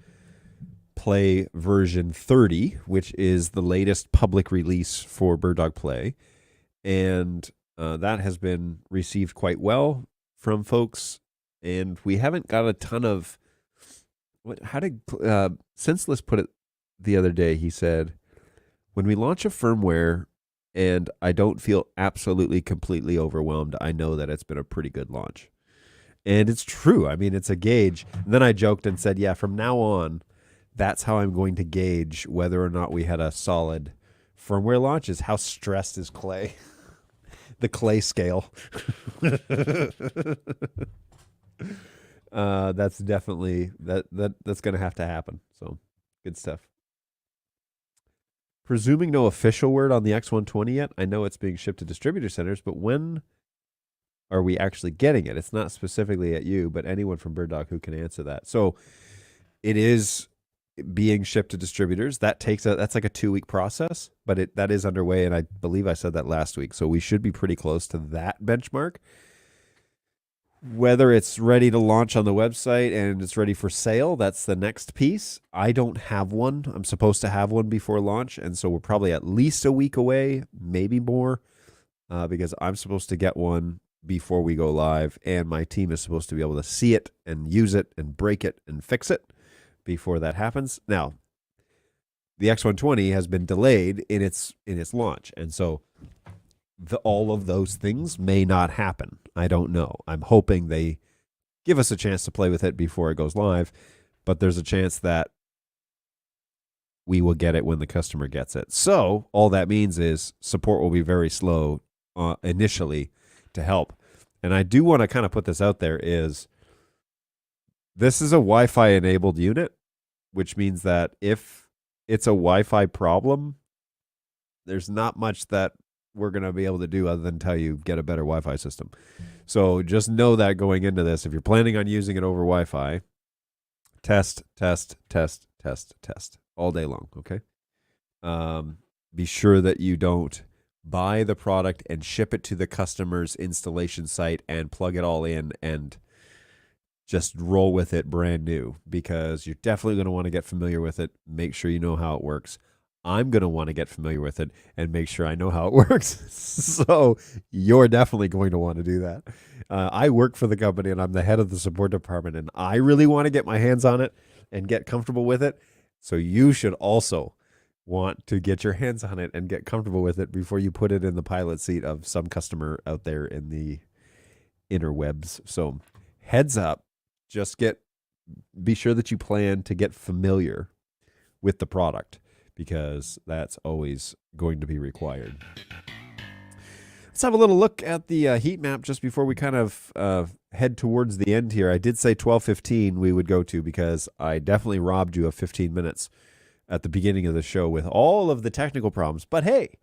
Play version 30, which is the latest public release for Bird Dog Play, and that has been received quite well from folks. And we haven't got a ton of how did Senseless put it the other day? He said, when we launch a firmware and I don't feel absolutely completely overwhelmed, I know that it's been a pretty good launch. And it's true. I mean, it's a gauge. And then I joked and said, yeah, from now on, that's how I'm going to gauge whether or not we had a solid firmware launch, is how stressed is Clay. The Clay scale. That's definitely that's going to have to happen. So good stuff. Presuming no official word on the X120 yet, I know it's being shipped to distributor centers, but when are we actually getting it? It's not specifically at you, but anyone from Bird Dog who can answer that. So it is being shipped to distributors. That's like a 2-week process, but that is underway, and I believe I said that last week. So we should be pretty close to that benchmark. Whether it's ready to launch on the website and it's ready for sale, that's the next piece. I don't have one. I'm supposed to have one before launch, and so we're probably at least a week away, maybe more, because I'm supposed to get one before we go live, and my team is supposed to be able to see it and use it and break it and fix it before that happens. Now, the X120 has been delayed in its launch, and so all of those things may not happen. I don't know. I'm hoping they give us a chance to play with it before it goes live, but there's a chance that we will get it when the customer gets it. So all that means is support will be very slow initially to help. And I do want to kind of put this out there, is this is a Wi-Fi enabled unit, which means that if it's a Wi-Fi problem, there's not much that we're going to be able to do other than tell you get a better Wi-Fi system. So just know that going into this, if you're planning on using it over Wi-Fi, test all day long, okay? Be sure that you don't buy the product and ship it to the customer's installation site and plug it all in and just roll with it brand new, because you're definitely going to want to get familiar with it. Make sure you know how it works. I'm going to want to get familiar with it and make sure I know how it works. So you're definitely going to want to do that. I work for the company and I'm the head of the support department, and I really want to get my hands on it and get comfortable with it. So you should also want to get your hands on it and get comfortable with it before you put it in the pilot seat of some customer out there in the interwebs. So heads up, be sure that you plan to get familiar with the product, because that's always going to be required. Let's have a little look at the heat map just before we kind of head towards the end here. I did say 12:15 we would go to, because I definitely robbed you of 15 minutes at the beginning of the show with all of the technical problems. But hey,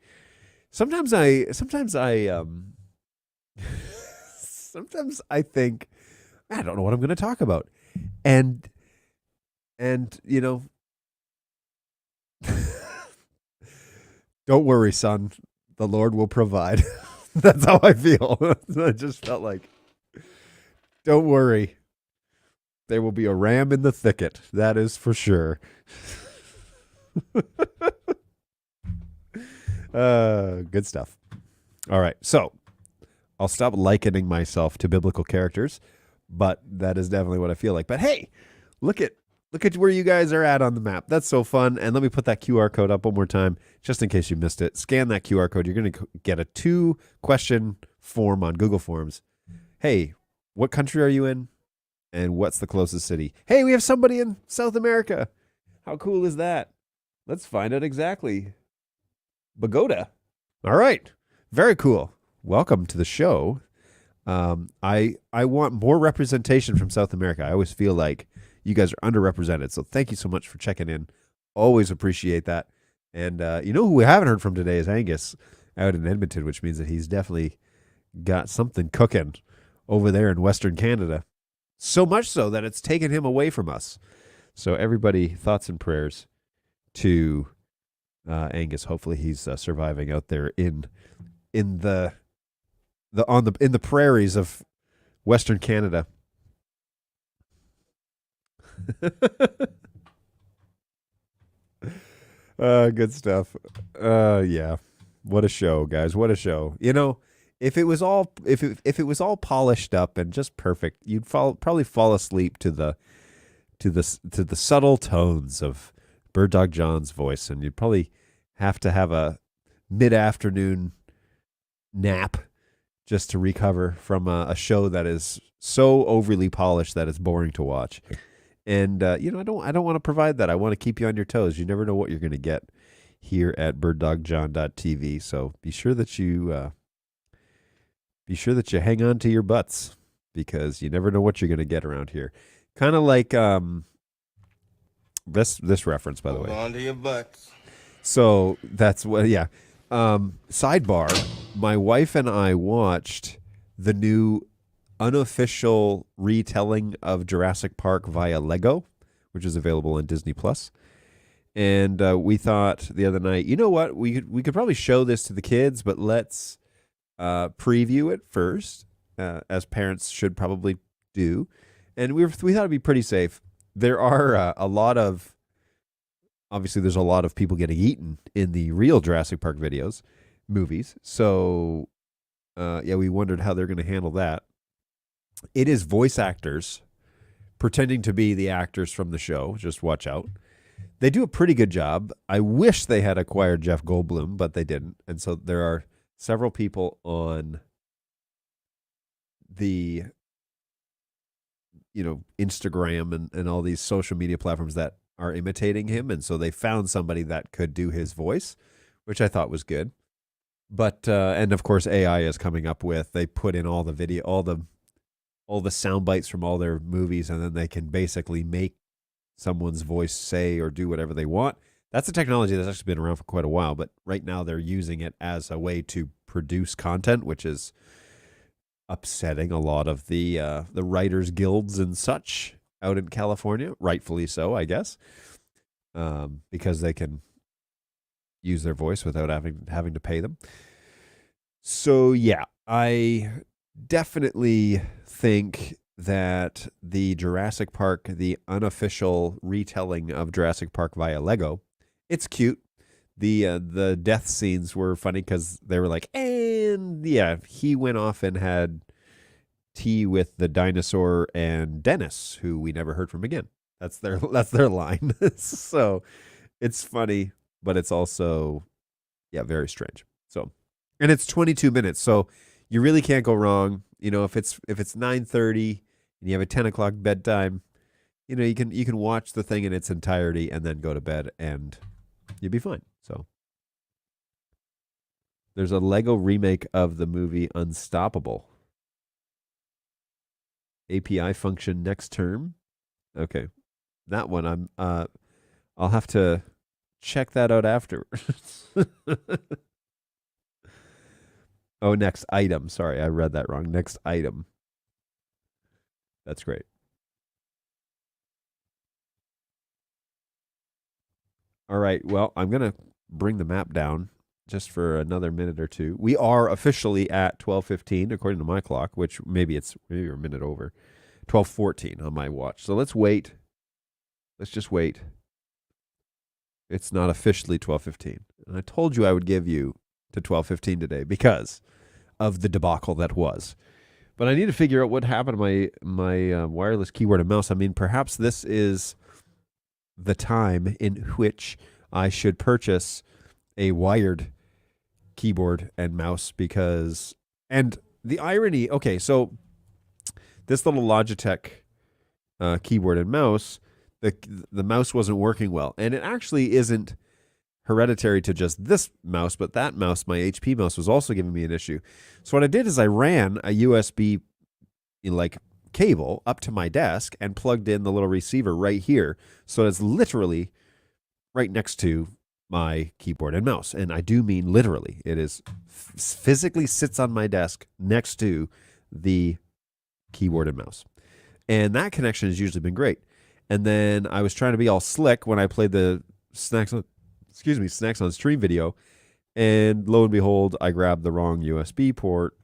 sometimes I think, I don't know what I'm going to talk about. And you know, don't worry, son. The Lord will provide. That's how I feel. I just felt like, don't worry. There will be a ram in the thicket. That is for sure. Good stuff. All right. So I'll stop likening myself to biblical characters, but that is definitely what I feel like. But hey, look at where you guys are at on the map. That's so fun. And let me put that QR code up one more time, just in case you missed it. Scan that QR code. You're going to get a 2-question form on Google Forms. Hey, what country are you in? And what's the closest city? Hey, we have somebody in South America. How cool is that? Let's find out exactly. Bogota. All right. Very cool. Welcome to the show. I want more representation from South America. I always feel like you guys are underrepresented. So thank you so much for checking in. Always appreciate that. And you know who we haven't heard from today is Angus out in Edmonton, which means that he's definitely got something cooking over there in Western Canada. So much so that it's taken him away from us. So everybody, thoughts and prayers to Angus. Hopefully he's surviving out there in the prairies of Western Canada. Good stuff. Yeah. What a show, guys. What a show. You know, if it was all if it was all polished up and just perfect, you'd probably fall asleep to the subtle tones of Bird Dog John's voice, and you'd probably have to have a mid-afternoon nap just to recover from a show that is so overly polished that it's boring to watch. And you know, I don't want to provide that. I want to keep you on your toes. You never know what you're going to get here at birddogjohn.tv. So be sure that you hang on to your butts, because you never know what you're going to get around here. Kind of like this reference, by the way. Hold on to your butts. So that's what, yeah. Sidebar, my wife and I watched the new unofficial retelling of Jurassic Park via Lego, which is available on Disney Plus. And we thought the other night, you know what, we could probably show this to the kids, but let's preview it first, as parents should probably do. And we thought it'd be pretty safe. There are obviously there's a lot of people getting eaten in the real Jurassic Park movies. So yeah, we wondered how they're going to handle that. It is voice actors pretending to be the actors from the show. Just watch out. They do a pretty good job. I wish they had acquired Jeff Goldblum, but they didn't. And so there are several people on the, you know, Instagram and all these social media platforms that are imitating him. And so they found somebody that could do his voice, which I thought was good. But, and of course, AI is coming up with, they put in all the video, all the sound bites from all their movies, and then they can basically make someone's voice say or do whatever they want. That's a technology that's actually been around for quite a while, but right now they're using it as a way to produce content, which is upsetting a lot of the writers' guilds and such out in California, rightfully so, I guess, because they can use their voice without having to pay them. So yeah, I definitely think that the Jurassic Park, the unofficial retelling of Jurassic Park via Lego, it's cute. The death scenes were funny because they were like, and yeah, he went off and had tea with the dinosaur and Dennis, who we never heard from again. That's their line. So it's funny, but it's also, yeah, very strange. So, and it's 22 minutes, so you really can't go wrong. You know, if it's 9:30 and you have a 10 o'clock bedtime, you know, you can watch the thing in its entirety and then go to bed and you'll be fine. So there's a Lego remake of the movie Unstoppable. API function next term. Okay. That one I'll have to check that out afterwards. Oh, next item. Sorry, I read that wrong. Next item. That's great. All right. Well, I'm going to bring the map down just for another minute or two. We are officially at 12:15 according to my clock, which maybe we're a minute over. 12:14 on my watch. So let's wait. Let's just wait. It's not officially 12:15. And I told you I would give you to 12:15 today because of the debacle that was. But I need to figure out what happened to my wireless keyboard and mouse. I mean, perhaps this is the time in which I should purchase a wired keyboard and mouse because, and the irony, okay, so this little Logitech keyboard and mouse, the mouse wasn't working well. And it actually isn't hereditary to just this mouse, but that mouse, my HP mouse, was also giving me an issue. So what I did is I ran a USB cable up to my desk and plugged in the little receiver right here. So it's literally right next to my keyboard and mouse. And I do mean literally. It is physically sits on my desk next to the keyboard and mouse. And that connection has usually been great. And then I was trying to be all slick when I played the Snacks on Stream video. And lo and behold, I grabbed the wrong USB port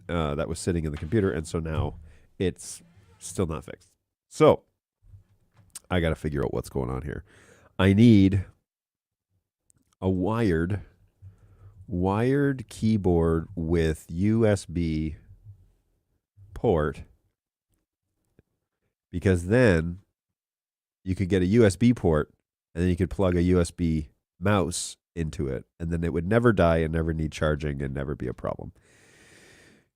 that was sitting in the computer. And so now it's still not fixed. So I got to figure out what's going on here. I need a wired keyboard with USB port, because then you could get a USB port and then you could plug a USB mouse into it, and then it would never die and never need charging and never be a problem.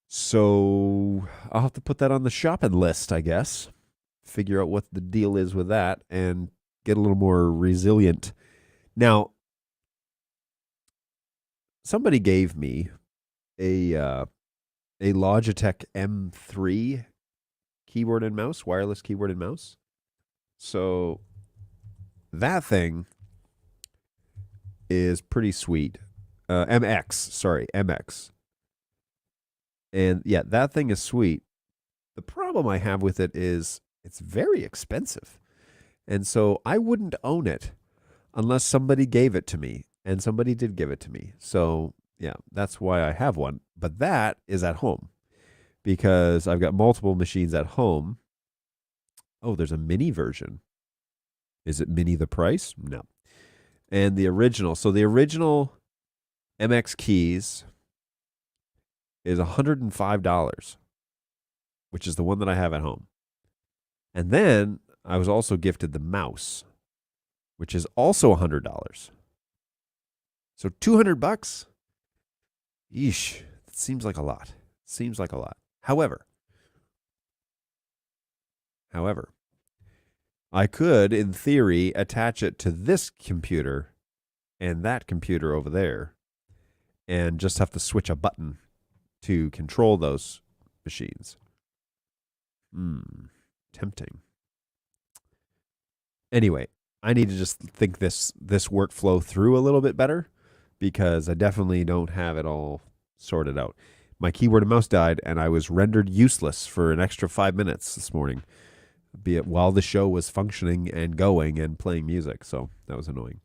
So I'll have to put that on the shopping list, I guess. Figure out what the deal is with that and get a little more resilient. Now, somebody gave me a Logitech M3 keyboard and mouse, wireless keyboard and mouse. So that thing is pretty sweet. MX. And yeah, that thing is sweet. The problem I have with it is it's very expensive. And so I wouldn't own it unless somebody gave it to me. And somebody did give it to me. So yeah, that's why I have one. But that is at home because I've got multiple machines at home. Oh, there's a mini version. Is it mini the price? No. And the original. So the original MX keys is $105, which is the one that I have at home. And then I was also gifted the mouse, which is also $100. So $200? Yeesh. It seems like a lot. However, I could, in theory, attach it to this computer and that computer over there and just have to switch a button to control those machines. Tempting. Anyway, I need to just think this workflow through a little bit better because I definitely don't have it all sorted out. My keyboard and mouse died, and I was rendered useless for an extra 5 minutes this morning, be it while the show was functioning and going and playing music. So that was annoying.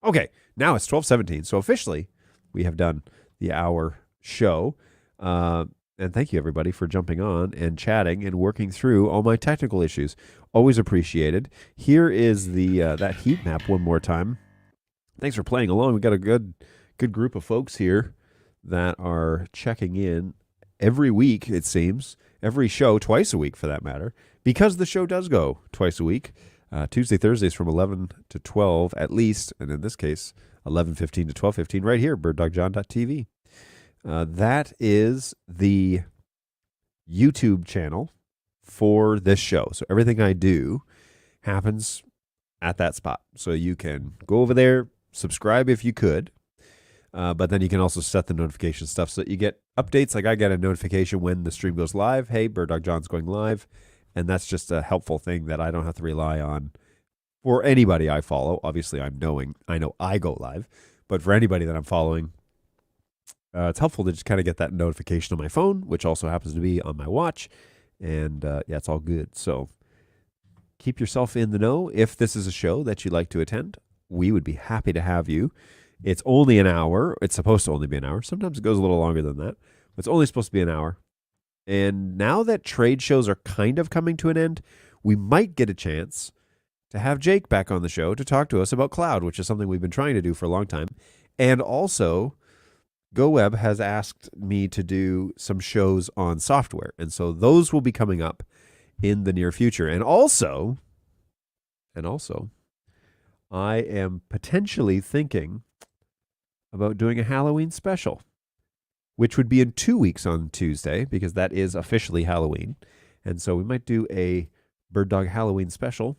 Okay, now it's 12:17. So officially, we have done the hour show. And thank you, everybody, for jumping on and chatting and working through all my technical issues. Always appreciated. Here is the that heat map one more time. Thanks for playing along. We've got a good group of folks here that are checking in every week, it seems. Every show, twice a week for that matter, because the show does go twice a week. Tuesday, Thursdays from 11 to 12 at least, and in this case, 11:15 to 12:15 right here, birddogjohn.tv. That is the YouTube channel for this show. So everything I do happens at that spot. So you can go over there, subscribe if you could, but then you can also set the notification stuff so that you get updates. Like I get a notification when the stream goes live. Hey, Bird Dog John's going live. And that's just a helpful thing that I don't have to rely on for anybody I follow. Obviously, I know I go live, but for anybody that I'm following, it's helpful to just kind of get that notification on my phone, which also happens to be on my watch. And yeah, it's all good. So keep yourself in the know. If this is a show that you'd like to attend, we would be happy to have you. It's only an hour. It's supposed to only be an hour. Sometimes it goes a little longer than that. But it's only supposed to be an hour. And now that trade shows are kind of coming to an end, we might get a chance to have Jake back on the show to talk to us about cloud, which is something we've been trying to do for a long time. And also, GoWeb has asked me to do some shows on software. And so those will be coming up in the near future. And also, I am potentially thinking about doing a Halloween special, which would be in 2 weeks on Tuesday, because that is officially Halloween. And so we might do a Bird Dog Halloween special.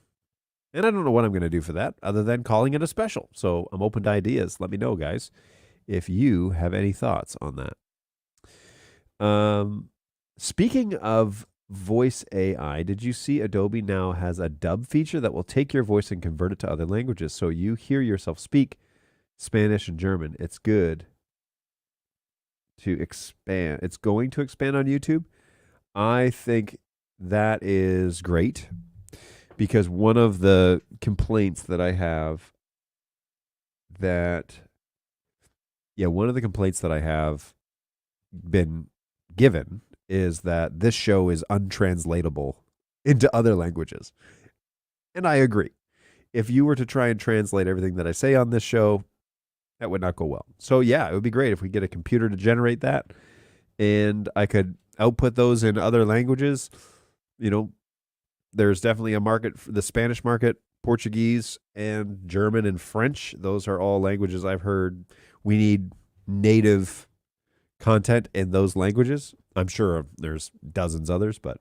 And I don't know what I'm going to do for that other than calling it a special. So I'm open to ideas. Let me know, guys, if you have any thoughts on that. Speaking of voice AI, did you see Adobe now has a dub feature that will take your voice and convert it to other languages? So you hear yourself speak Spanish and German. It's good to expand. It's going to expand on YouTube. I think that is great because one of the complaints that I have been given is that this show is untranslatable into other languages. And I agree. If you were to try and translate everything that I say on this show, that would not go well. So yeah, it would be great if we get a computer to generate that and I could output those in other languages. You know, there's definitely a market for the Spanish market, Portuguese and German and French. Those are all languages I've heard we need native content in those languages. I'm sure there's dozens others, but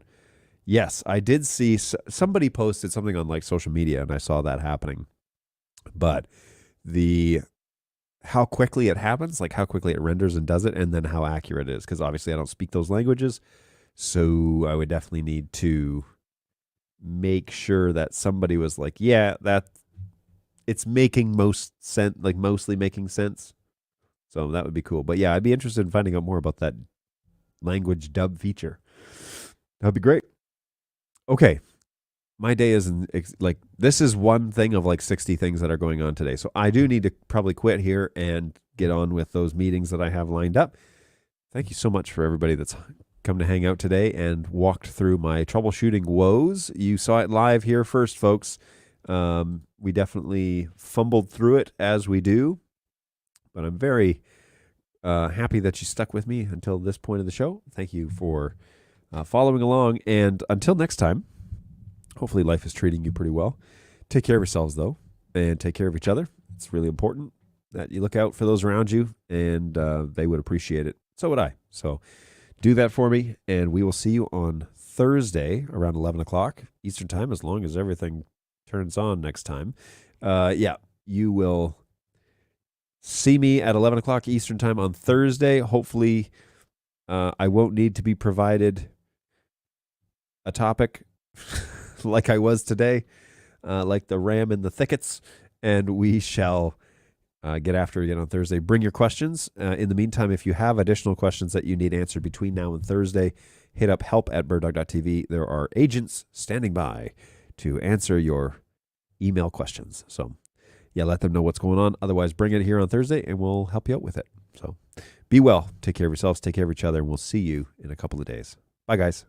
yes, I did see somebody posted something on like social media and I saw that happening. But how quickly it happens, like how quickly it renders and does it, and then how accurate it is, because obviously I don't speak those languages. So I would definitely need to make sure that somebody was like, yeah, that it's making most sense, like mostly making sense. So that would be cool. But yeah, I'd be interested in finding out more about that language dub feature. That'd be great. Okay. My day isn't like, this is one thing of like 60 things that are going on today. So I do need to probably quit here and get on with those meetings that I have lined up. Thank you so much for everybody that's come to hang out today and walked through my troubleshooting woes. You saw it live here first, folks. We definitely fumbled through it as we do, but I'm very happy that you stuck with me until this point of the show. Thank you for following along. And until next time, hopefully life is treating you pretty well. Take care of yourselves, though, and take care of each other. It's really important that you look out for those around you, and they would appreciate it. So would I. So do that for me, and we will see you on Thursday around 11 o'clock Eastern Time, as long as everything turns on next time. Yeah, you will see me at 11 o'clock Eastern Time on Thursday. Hopefully, I won't need to be provided a topic like I was today, like the ram in the thickets, and we shall get after it again on Thursday. Bring your questions. In the meantime, if you have additional questions that you need answered between now and Thursday, hit up help@birddog.tv. There are agents standing by to answer your email questions. So yeah, let them know what's going on. Otherwise, bring it here on Thursday and we'll help you out with it. So be well. Take care of yourselves. Take care of each other. And we'll see you in a couple of days. Bye, guys.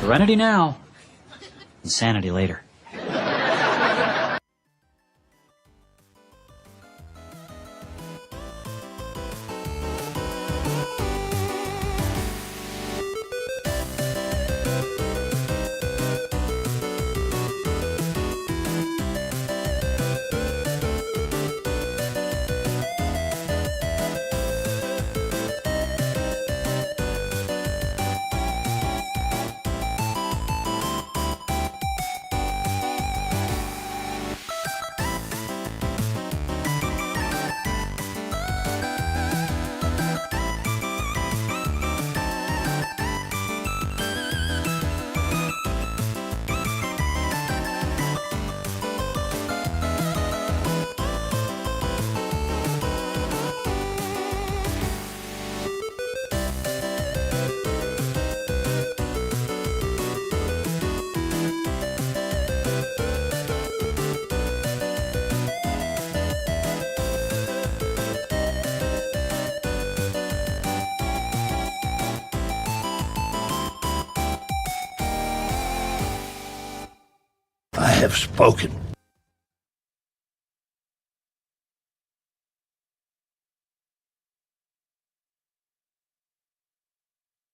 Serenity now, insanity later. I have spoken.